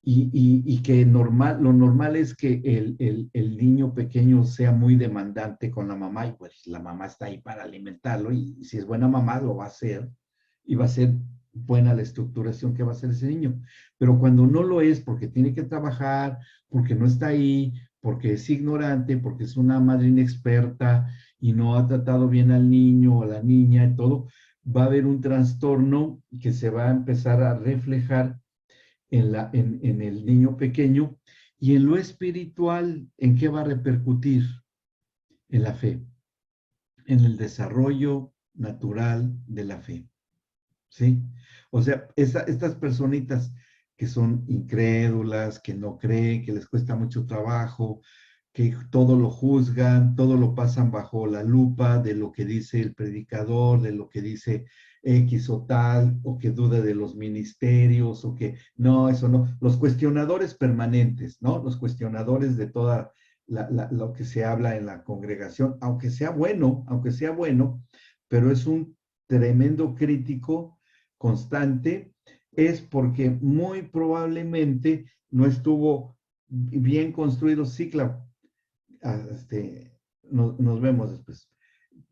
y que lo normal es que el niño pequeño sea muy demandante con la mamá, y pues la mamá está ahí para alimentarlo, y si es buena mamá lo va a hacer, y va a ser buena la estructuración que va a hacer ese niño. Pero cuando no lo es, porque tiene que trabajar, porque no está ahí, porque es ignorante, porque es una madre inexperta y no ha tratado bien al niño o a la niña y todo, va a haber un trastorno que se va a empezar a reflejar en el niño pequeño. Y en lo espiritual, ¿en qué va a repercutir? En la fe, en el desarrollo natural de la fe, ¿sí? O sea, estas personitas que son incrédulas, que no creen, que les cuesta mucho trabajo, que todo lo juzgan, todo lo pasan bajo la lupa de lo que dice el predicador, de lo que dice X o tal, o que duda de los ministerios, o que no, eso no. Los cuestionadores permanentes, ¿no? Los cuestionadores de toda lo que se habla en la congregación, aunque sea bueno, pero es un tremendo crítico constante, es porque muy probablemente no estuvo bien construido. Sí, claro, nos vemos después.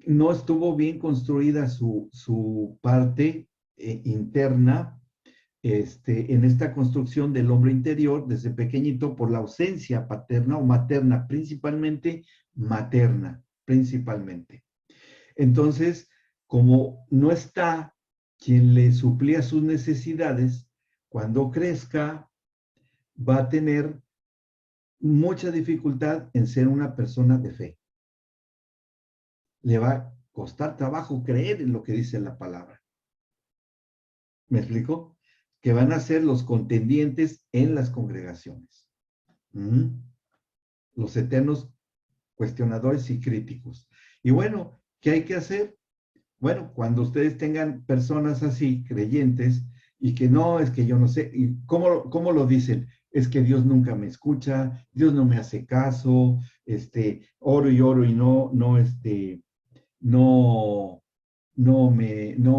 No estuvo bien construida su parte interna en esta construcción del hombre interior desde pequeñito por la ausencia paterna o materna, principalmente materna, principalmente. Entonces, como no está quien le suplía sus necesidades, cuando crezca va a tener mucha dificultad en ser una persona de fe. Le va a costar trabajo creer en lo que dice la palabra. ¿Me explico? Que van a ser los contendientes en las congregaciones. Los eternos cuestionadores y críticos. Y bueno, ¿qué hay que hacer? Bueno, cuando ustedes tengan personas así, creyentes, y que no, es que yo no sé, ¿y cómo lo dicen? Es que Dios nunca me escucha, Dios no me hace caso, oro y no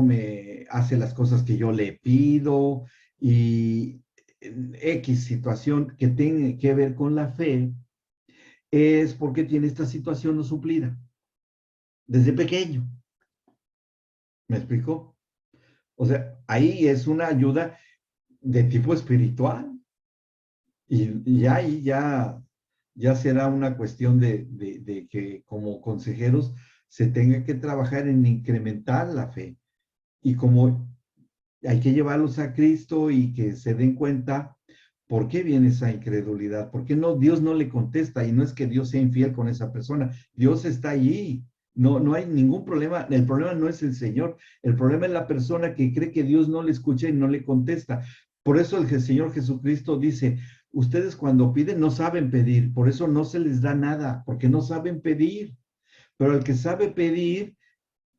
me hace las cosas que yo le pido, y X situación que tenga que ver con la fe, es porque tiene esta situación no suplida desde pequeño. ¿Me explico? O sea, ahí es una ayuda de tipo espiritual. Y ahí ya será una cuestión de que como consejeros se tenga que trabajar en incrementar la fe. Y como hay que llevarlos a Cristo y que se den cuenta por qué viene esa incredulidad, por qué no, Dios no le contesta, y no es que Dios sea infiel con esa persona, Dios está allí. No hay ningún problema. El problema no es el Señor. El problema es la persona que cree que Dios no le escucha y no le contesta. Por eso el Señor Jesucristo dice, ustedes cuando piden no saben pedir, por eso no se les da nada, porque no saben pedir. Pero el que sabe pedir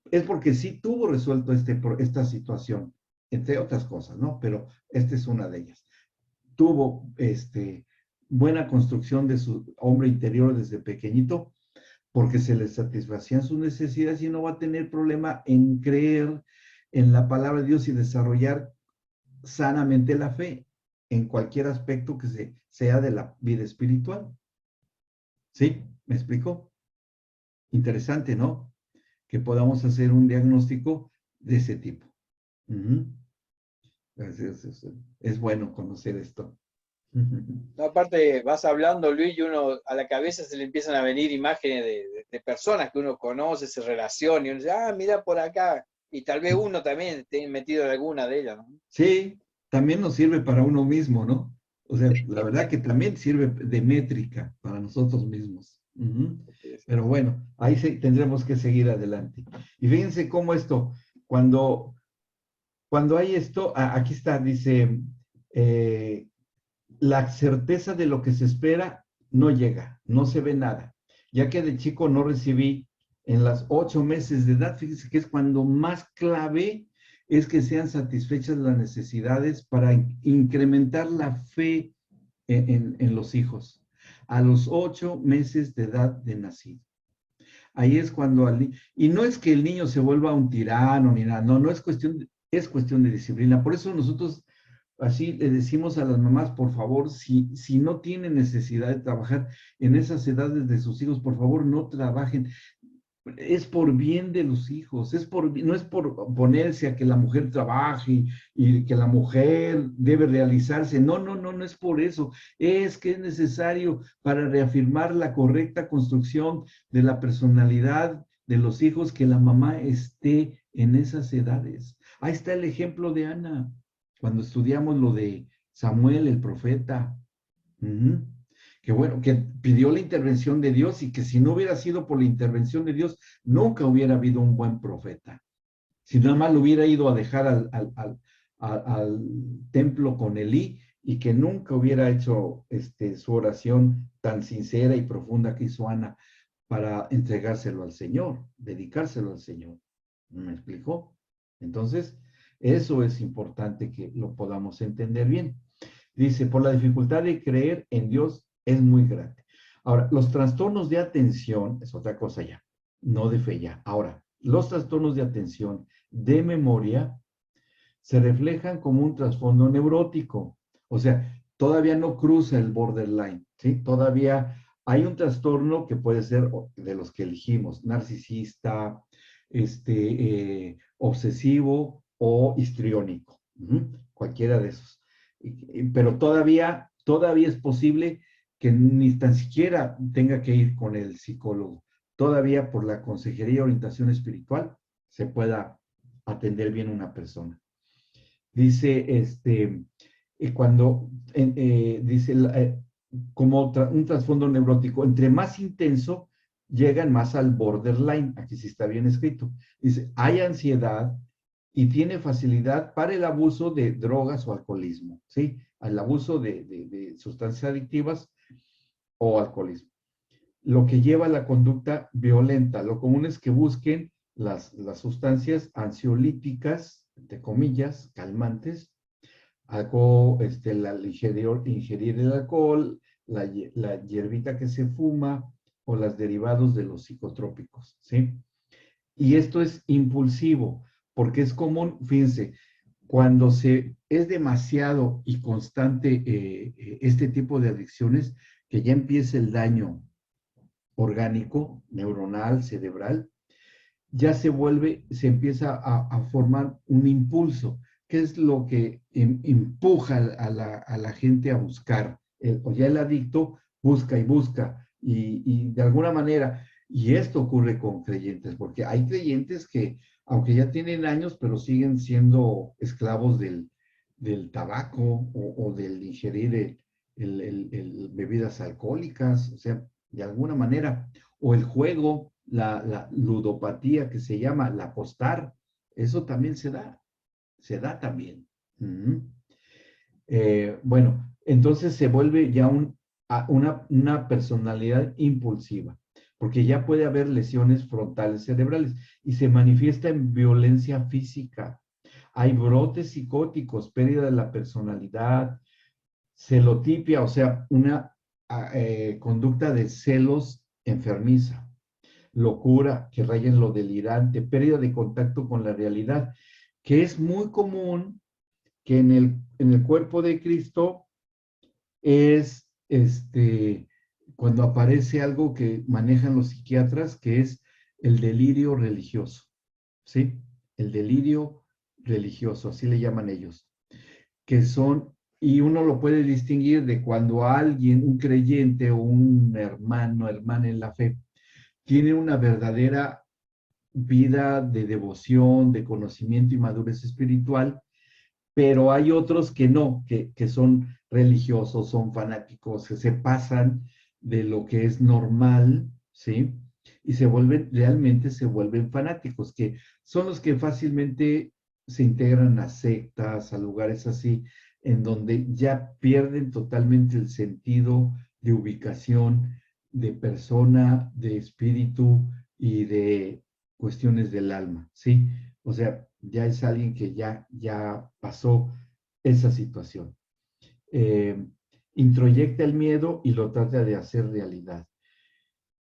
es porque sí tuvo resuelto esta situación, entre otras cosas, ¿no? Pero esta es una de ellas. Tuvo buena construcción de su hombre interior desde pequeñito, porque se le satisfacían sus necesidades, y no va a tener problema en creer en la palabra de Dios y desarrollar sanamente la fe en cualquier aspecto que sea de la vida espiritual. ¿Sí? ¿Me explico? Interesante, ¿no? Que podamos hacer un diagnóstico de ese tipo. Es bueno conocer esto. No, aparte, vas hablando, Luis, y uno a la cabeza se le empiezan a venir imágenes de personas que uno conoce, se relaciona, y uno dice, mira por acá, y tal vez uno también esté metido en alguna de ellas, ¿no? Sí, también nos sirve para uno mismo, ¿no? O sea, la verdad que también sirve de métrica para nosotros mismos. Pero bueno, ahí tendremos que seguir adelante. Y fíjense cómo esto, cuando hay esto, aquí está, dice, la certeza de lo que se espera no llega, no se ve nada. Ya que de chico no recibí en las 8 meses de edad, fíjense que es cuando más clave es que sean satisfechas las necesidades para incrementar la fe en los hijos. A los 8 meses de edad de nacido. Ahí es cuando y no es que el niño se vuelva un tirano ni nada, no es cuestión de disciplina. Por eso nosotros así le decimos a las mamás, por favor, si no tienen necesidad de trabajar en esas edades de sus hijos, por favor, no trabajen. Es por bien de los hijos, no es por ponerse a que la mujer trabaje y que la mujer debe realizarse. No es por eso. Es que es necesario para reafirmar la correcta construcción de la personalidad de los hijos que la mamá esté en esas edades. Ahí está el ejemplo de Ana, cuando estudiamos lo de Samuel, el profeta. Que bueno, que pidió la intervención de Dios, y que si no hubiera sido por la intervención de Dios, nunca hubiera habido un buen profeta. Si nada más lo hubiera ido a dejar al templo con Elí, y que nunca hubiera hecho su oración tan sincera y profunda que hizo Ana para entregárselo al Señor, dedicárselo al Señor. ¿Me explicó? Entonces, eso es importante que lo podamos entender bien. Dice, por la dificultad de creer en Dios es muy grande. Ahora, los trastornos de atención es otra cosa ya, no de fe ya. Ahora, los trastornos de atención de memoria se reflejan como un trasfondo neurótico. O sea, todavía no cruza el borderline, ¿sí? Todavía hay un trastorno que puede ser de los que elegimos, narcisista, obsesivo o histriónico, cualquiera de esos. Pero todavía es posible que ni tan siquiera tenga que ir con el psicólogo. Todavía por la consejería y orientación espiritual se pueda atender bien una persona. Dice, dice, como un trasfondo neurótico, entre más intenso, llegan más al borderline, aquí sí está bien escrito. Dice, hay ansiedad y tiene facilidad para el abuso de drogas o alcoholismo, ¿sí? Al abuso de sustancias adictivas o alcoholismo. Lo que lleva a la conducta violenta. Lo común es que busquen las sustancias ansiolíticas, entre comillas, calmantes, algo, ingerir el alcohol, la hierbita que se fuma o los derivados de los psicotrópicos, ¿sí? Y esto es impulsivo, porque es común, fíjense, cuando es demasiado y constante este tipo de adicciones, que ya empieza el daño orgánico, neuronal, cerebral, ya se empieza a formar un impulso, que es lo que empuja a la gente a buscar. O ya el adicto busca y busca, y de alguna manera, y esto ocurre con creyentes, porque hay creyentes que, aunque ya tienen años, pero siguen siendo esclavos del tabaco o del ingerir bebidas alcohólicas, o sea, de alguna manera, o el juego, la ludopatía que se llama, la apostar, eso también se da también. Bueno, entonces se vuelve ya una personalidad impulsiva, porque ya puede haber lesiones frontales cerebrales y se manifiesta en violencia física. Hay brotes psicóticos, pérdida de la personalidad, celotipia, o sea, una conducta de celos enfermiza, locura que raya en lo delirante, pérdida de contacto con la realidad, que es muy común que en el cuerpo de Cristo es cuando aparece algo que manejan los psiquiatras, que es el delirio religioso, ¿sí? El delirio religioso, así le llaman ellos, que son, y uno lo puede distinguir de cuando alguien, un creyente o un hermano, hermana en la fe, tiene una verdadera vida de devoción, de conocimiento y madurez espiritual, pero hay otros que no, que son religiosos, son fanáticos, que se pasan de lo que es normal, ¿sí? Y realmente se vuelven fanáticos, que son los que fácilmente se integran a sectas, a lugares así, en donde ya pierden totalmente el sentido de ubicación, de persona, de espíritu y de cuestiones del alma, ¿sí? O sea, ya es alguien que ya pasó esa situación. Introyecta el miedo y lo trata de hacer realidad.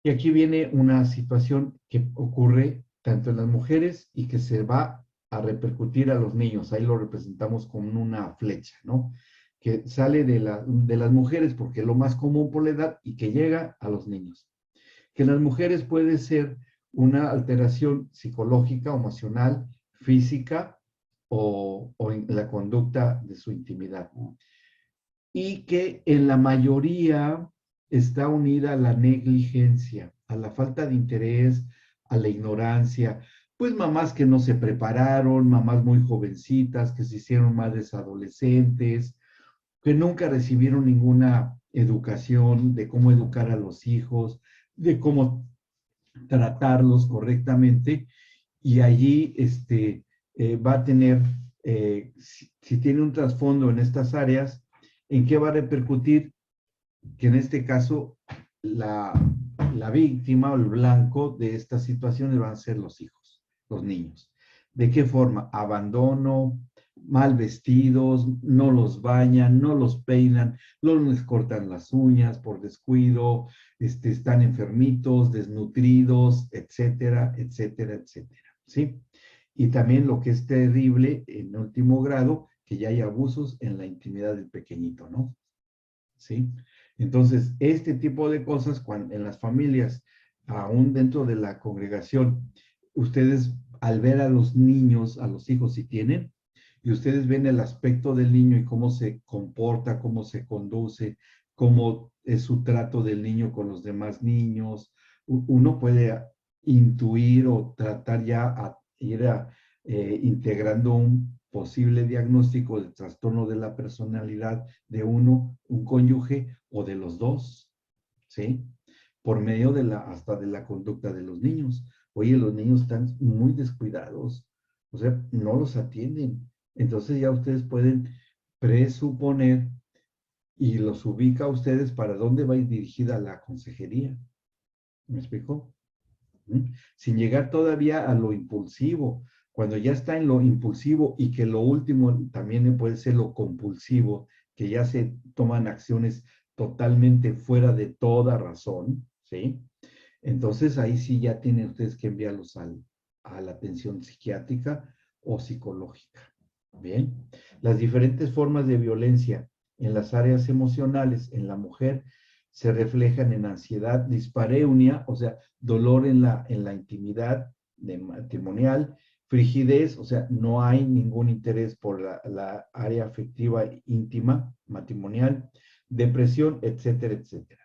Y aquí viene una situación que ocurre tanto en las mujeres y que se va a repercutir a los niños. Ahí lo representamos con una flecha, ¿no? Que sale de las mujeres porque es lo más común por la edad y que llega a los niños. Que en las mujeres puede ser una alteración psicológica, emocional, física o en la conducta de su intimidad. Y que en la mayoría está unida a la negligencia, a la falta de interés, a la ignorancia. Pues mamás que no se prepararon, mamás muy jovencitas, que se hicieron madres adolescentes, que nunca recibieron ninguna educación de cómo educar a los hijos, de cómo tratarlos correctamente, y allí va a tener, si tiene un trasfondo en estas áreas, ¿en qué va a repercutir? Que en este caso la víctima o el blanco de estas situaciones van a ser los hijos, los niños. ¿De qué forma? Abandono, mal vestidos, no los bañan, no los peinan, no les cortan las uñas por descuido, están enfermitos, desnutridos, etcétera, etcétera, etcétera, ¿sí? Y también lo que es terrible, en último grado, que ya hay abusos en la intimidad del pequeñito, ¿no? ¿Sí? Entonces, este tipo de cosas, cuando en las familias, aún dentro de la congregación, ustedes al ver a los niños, a los hijos si tienen, y ustedes ven el aspecto del niño y cómo se comporta, cómo se conduce, cómo es su trato del niño con los demás niños, uno puede intuir o tratar ya a ir integrando un posible diagnóstico de trastorno de la personalidad de uno, un cónyuge o de los dos, ¿sí? Por medio de hasta de la conducta de los niños. Oye, los niños están muy descuidados, o sea, no los atienden. Entonces ya ustedes pueden presuponer y los ubica a ustedes para dónde va a ir dirigida la consejería. ¿Me explico? Sin llegar todavía a lo impulsivo. Cuando ya está en lo impulsivo y que lo último también puede ser lo compulsivo, que ya se toman acciones totalmente fuera de toda razón, ¿sí? Entonces ahí sí ya tienen ustedes que enviarlos a la atención psiquiátrica o psicológica. Bien, las diferentes formas de violencia en las áreas emocionales en la mujer se reflejan en ansiedad, dispareunia, o sea, dolor en la intimidad matrimonial, frigidez, o sea, no hay ningún interés por la área afectiva íntima matrimonial, depresión, etcétera, etcétera.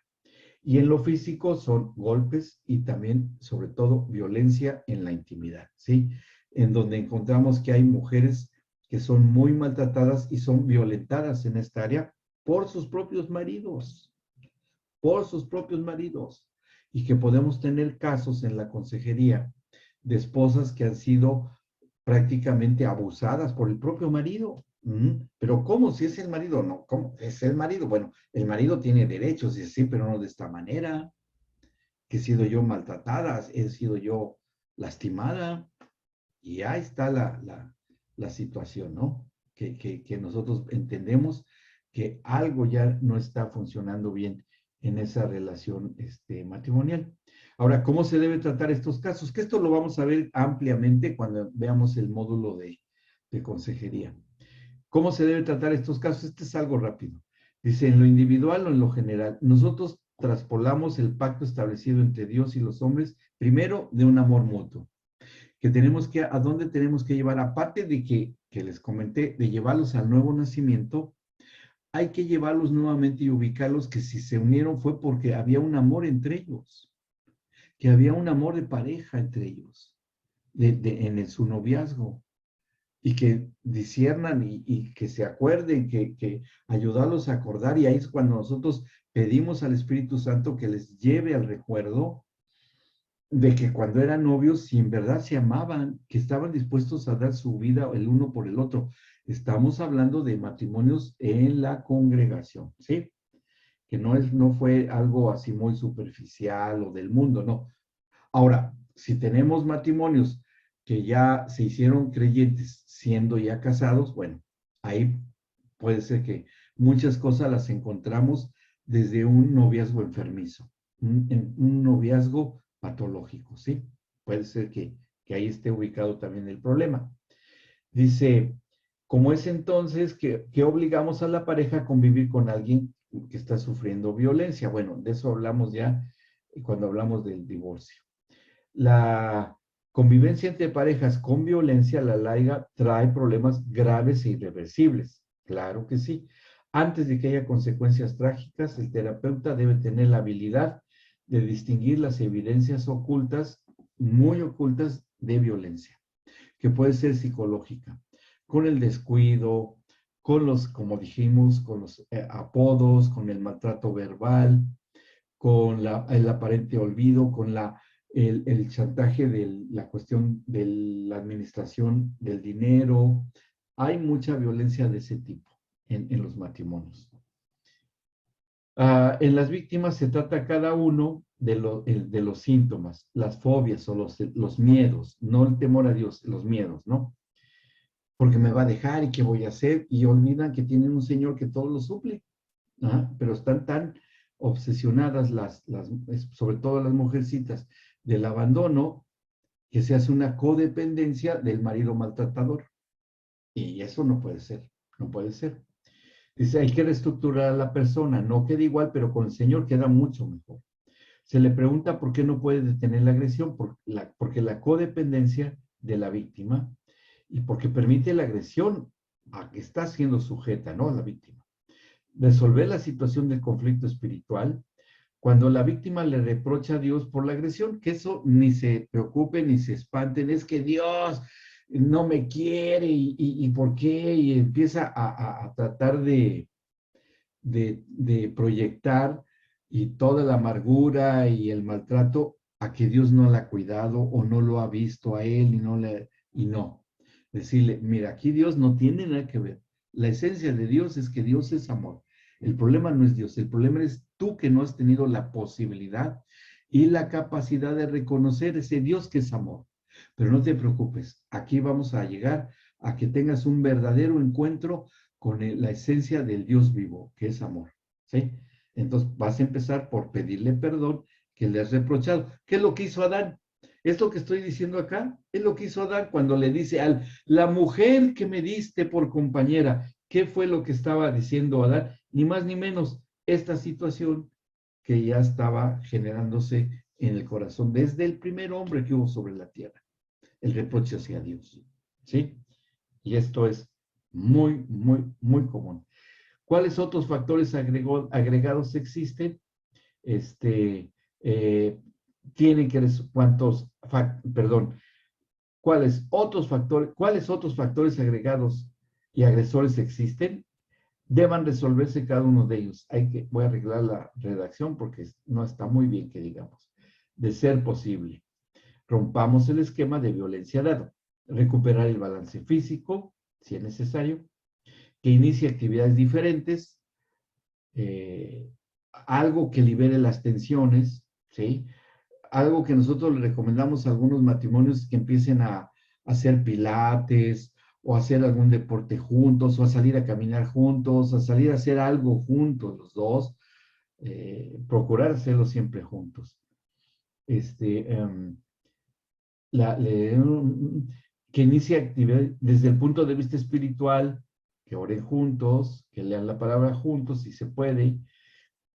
Y en lo físico son golpes y también, sobre todo, violencia en la intimidad, ¿sí? En donde encontramos que hay mujeres que son muy maltratadas y son violentadas en esta área por sus propios maridos, y que podemos tener casos en la consejería de esposas que han sido prácticamente abusadas por el propio marido. Pero ¿cómo? Si es el marido, no, ¿cómo? Es el marido. Bueno, el marido tiene derechos, y sí, pero no de esta manera, que he sido yo maltratada, he sido yo lastimada, y ahí está la situación, ¿no? Que nosotros entendemos que algo ya no está funcionando bien en esa relación matrimonial. Ahora, ¿cómo se debe tratar estos casos? Que esto lo vamos a ver ampliamente cuando veamos el módulo de consejería. ¿Cómo se debe tratar estos casos? Este es algo rápido. Dice, en lo individual o en lo general, nosotros traspolamos el pacto establecido entre Dios y los hombres, primero de un amor mutuo, que tenemos que, ¿a dónde tenemos que llevar? Aparte de que les comenté, de llevarlos al nuevo nacimiento, hay que llevarlos nuevamente y ubicarlos que si se unieron fue porque había un amor entre ellos, que había un amor de pareja entre ellos, en su noviazgo, y que disciernan y que se acuerden, que ayudarlos a acordar, y ahí es cuando nosotros pedimos al Espíritu Santo que les lleve al recuerdo de que cuando eran novios, si en verdad se amaban, que estaban dispuestos a dar su vida el uno por el otro. Estamos hablando de matrimonios en la congregación, ¿sí? Que no fue algo así muy superficial o del mundo, no. Ahora, si tenemos matrimonios que ya se hicieron creyentes siendo ya casados, bueno, ahí puede ser que muchas cosas las encontramos desde un noviazgo enfermizo, un noviazgo patológico, ¿sí? Puede ser que ahí esté ubicado también el problema. Dice, ¿cómo es entonces que obligamos a la pareja a convivir con alguien que está sufriendo violencia? Bueno, de eso hablamos ya cuando hablamos del divorcio. La convivencia entre parejas con violencia a la larga trae problemas graves e irreversibles. Claro que sí. Antes de que haya consecuencias trágicas, el terapeuta debe tener la habilidad de distinguir las evidencias ocultas, muy ocultas, de violencia, que puede ser psicológica, con el descuido, con los, como dijimos, con los apodos, con el maltrato verbal, con el aparente olvido, con el chantaje de la cuestión de la administración del dinero. Hay mucha violencia de ese tipo en los matrimonios. En las víctimas se trata cada uno de los síntomas, las fobias o los miedos, no el temor a Dios, los miedos, ¿no? porque me va a dejar y qué voy a hacer, y olvidan que tienen un Señor que todo lo suple. Pero están tan obsesionadas sobre todo las mujercitas, del abandono, que se hace una codependencia del marido maltratador. Y eso no puede ser, no puede ser. Dice, hay que reestructurar a la persona, no queda igual, pero con el Señor queda mucho mejor. Se le pregunta por qué no puede detener la agresión, porque la codependencia de la víctima y porque permite la agresión a que está siendo sujeta, ¿no? A la víctima. Resolver la situación del conflicto espiritual cuando la víctima le reprocha a Dios por la agresión, que eso ni se preocupen ni se espanten, es que Dios no me quiere y por qué, y empieza a tratar de proyectar y toda la amargura y el maltrato a que Dios no la ha cuidado o no lo ha visto a él y no. Decirle, mira, aquí Dios no tiene nada que ver. La esencia de Dios es que Dios es amor. El problema no es Dios, el problema es tú que no has tenido la posibilidad y la capacidad de reconocer ese Dios que es amor. Pero no te preocupes, aquí vamos a llegar a que tengas un verdadero encuentro con la esencia del Dios vivo, que es amor, ¿sí? Entonces vas a empezar por pedirle perdón que le has reprochado. ¿Qué es lo que hizo Adán? Esto que estoy diciendo acá es lo que hizo Adán cuando le dice a la mujer que me diste por compañera. ¿Qué fue lo que estaba diciendo Adán? Ni más ni menos esta situación que ya estaba generándose en el corazón desde el primer hombre que hubo sobre la tierra, el reproche hacia Dios, ¿sí? Y esto es muy, muy, muy común. ¿Cuáles otros factores agregados existen? Tienen que, ¿cuáles otros factores agregados y agresores existen? Deban resolverse cada uno de ellos. Voy a arreglar la redacción porque no está muy bien que digamos. De ser posible, rompamos el esquema de violencia dado. Recuperar el balance físico, si es necesario, que inicie actividades diferentes, algo que libere las tensiones, ¿sí? Algo que nosotros le recomendamos a algunos matrimonios que empiecen a hacer pilates o a hacer algún deporte juntos o a salir a caminar juntos, a salir a hacer algo juntos los dos, procurar hacerlo siempre juntos. Que inicie actividad desde el punto de vista espiritual, que oren juntos, que lean la palabra juntos, si se puede,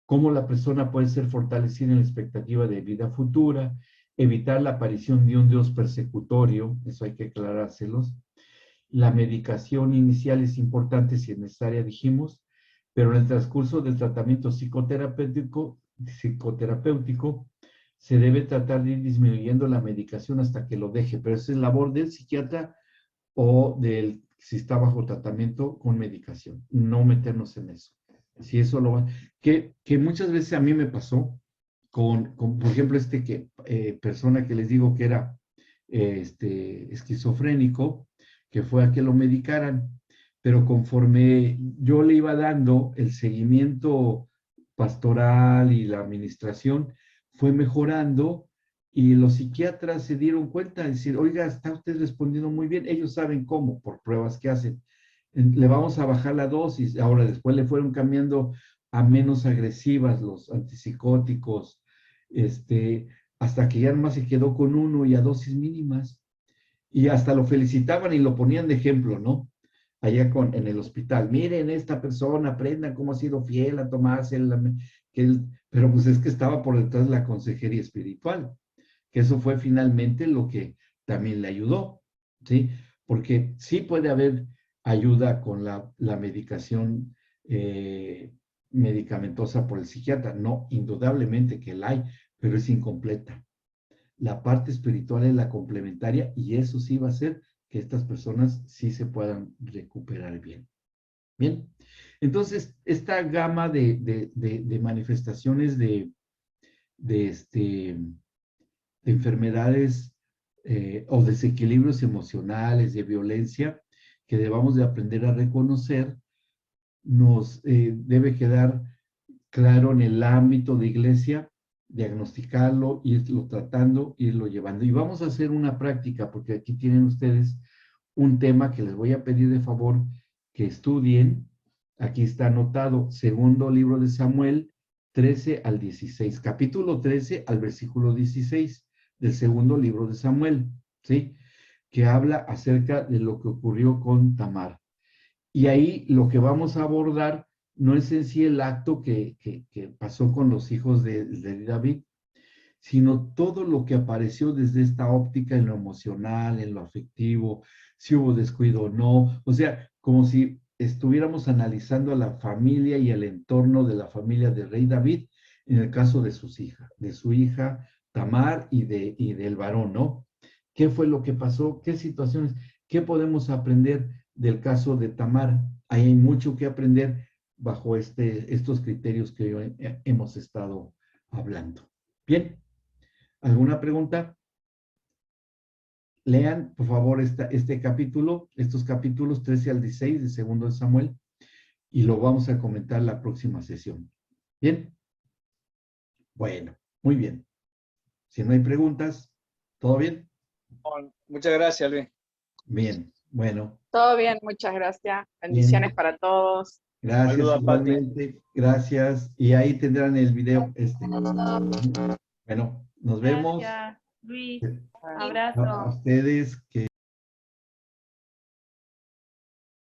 cómo la persona puede ser fortalecida en la expectativa de vida futura, evitar la aparición de un Dios persecutorio, eso hay que aclarárselos. La medicación inicial es importante si es necesaria, dijimos, pero en el transcurso del tratamiento psicoterapéutico se debe tratar de ir disminuyendo la medicación hasta que lo deje, pero esa es labor del psiquiatra o si está bajo tratamiento con medicación, no meternos en eso. Si eso lo va, que muchas veces a mí me pasó con por ejemplo, persona que les digo que era esquizofrénico, que fue a que lo medicaran, pero conforme yo le iba dando el seguimiento pastoral y la administración, fue mejorando y los psiquiatras se dieron cuenta de decir, oiga, está usted respondiendo muy bien, ellos saben cómo, por pruebas que hacen. Le vamos a bajar la dosis. Ahora, después le fueron cambiando a menos agresivas los antipsicóticos, hasta que ya nomás se quedó con uno y a dosis mínimas. Y hasta lo felicitaban y lo ponían de ejemplo, ¿no? Allá en el hospital. Miren, esta persona, aprendan cómo ha sido fiel a tomarse pero pues es que estaba por detrás de la consejería espiritual, que eso fue finalmente lo que también le ayudó, ¿sí? Porque sí puede haber ayuda con la medicación medicamentosa por el psiquiatra. No, indudablemente que la hay, pero es incompleta. La parte espiritual es la complementaria y eso sí va a hacer que estas personas sí se puedan recuperar bien. Bien, entonces esta gama de manifestaciones de enfermedades o desequilibrios emocionales, de violencia, que debamos de aprender a reconocer, nos debe quedar claro en el ámbito de iglesia, diagnosticarlo, irlo tratando, irlo llevando. Y vamos a hacer una práctica, porque aquí tienen ustedes un tema que les voy a pedir de favor que estudien. Aquí está anotado, segundo libro de Samuel, 13 al 16, capítulo 13 al versículo 16 del segundo libro de Samuel, ¿sí? Que habla acerca de lo que ocurrió con Tamar. Y ahí lo que vamos a abordar no es en sí el acto que pasó con los hijos de David, sino todo lo que apareció desde esta óptica en lo emocional, en lo afectivo, si hubo descuido o no, o sea, como si estuviéramos analizando a la familia y el entorno de la familia del rey David, en el caso de sus hijas, de su hija Tamar y del varón, ¿no? ¿Qué fue lo que pasó? ¿Qué situaciones? ¿Qué podemos aprender del caso de Tamar? Ahí hay mucho que aprender bajo estos criterios que hoy hemos estado hablando. Bien. ¿Alguna pregunta? Lean, por favor, este capítulo, estos capítulos 13 al 16 de segundo de Samuel, y lo vamos a comentar la próxima sesión. ¿Bien? Bueno, muy bien. Si no hay preguntas, ¿todo bien? Muchas gracias, Luis. Bien, bueno. Todo bien, muchas gracias. Bendiciones Bien. para todos. Gracias, Saludos a Pati. igualmente. Gracias. Y ahí tendrán el video. Bueno, nos vemos. Gracias, Luis. A Abrazo. ustedes que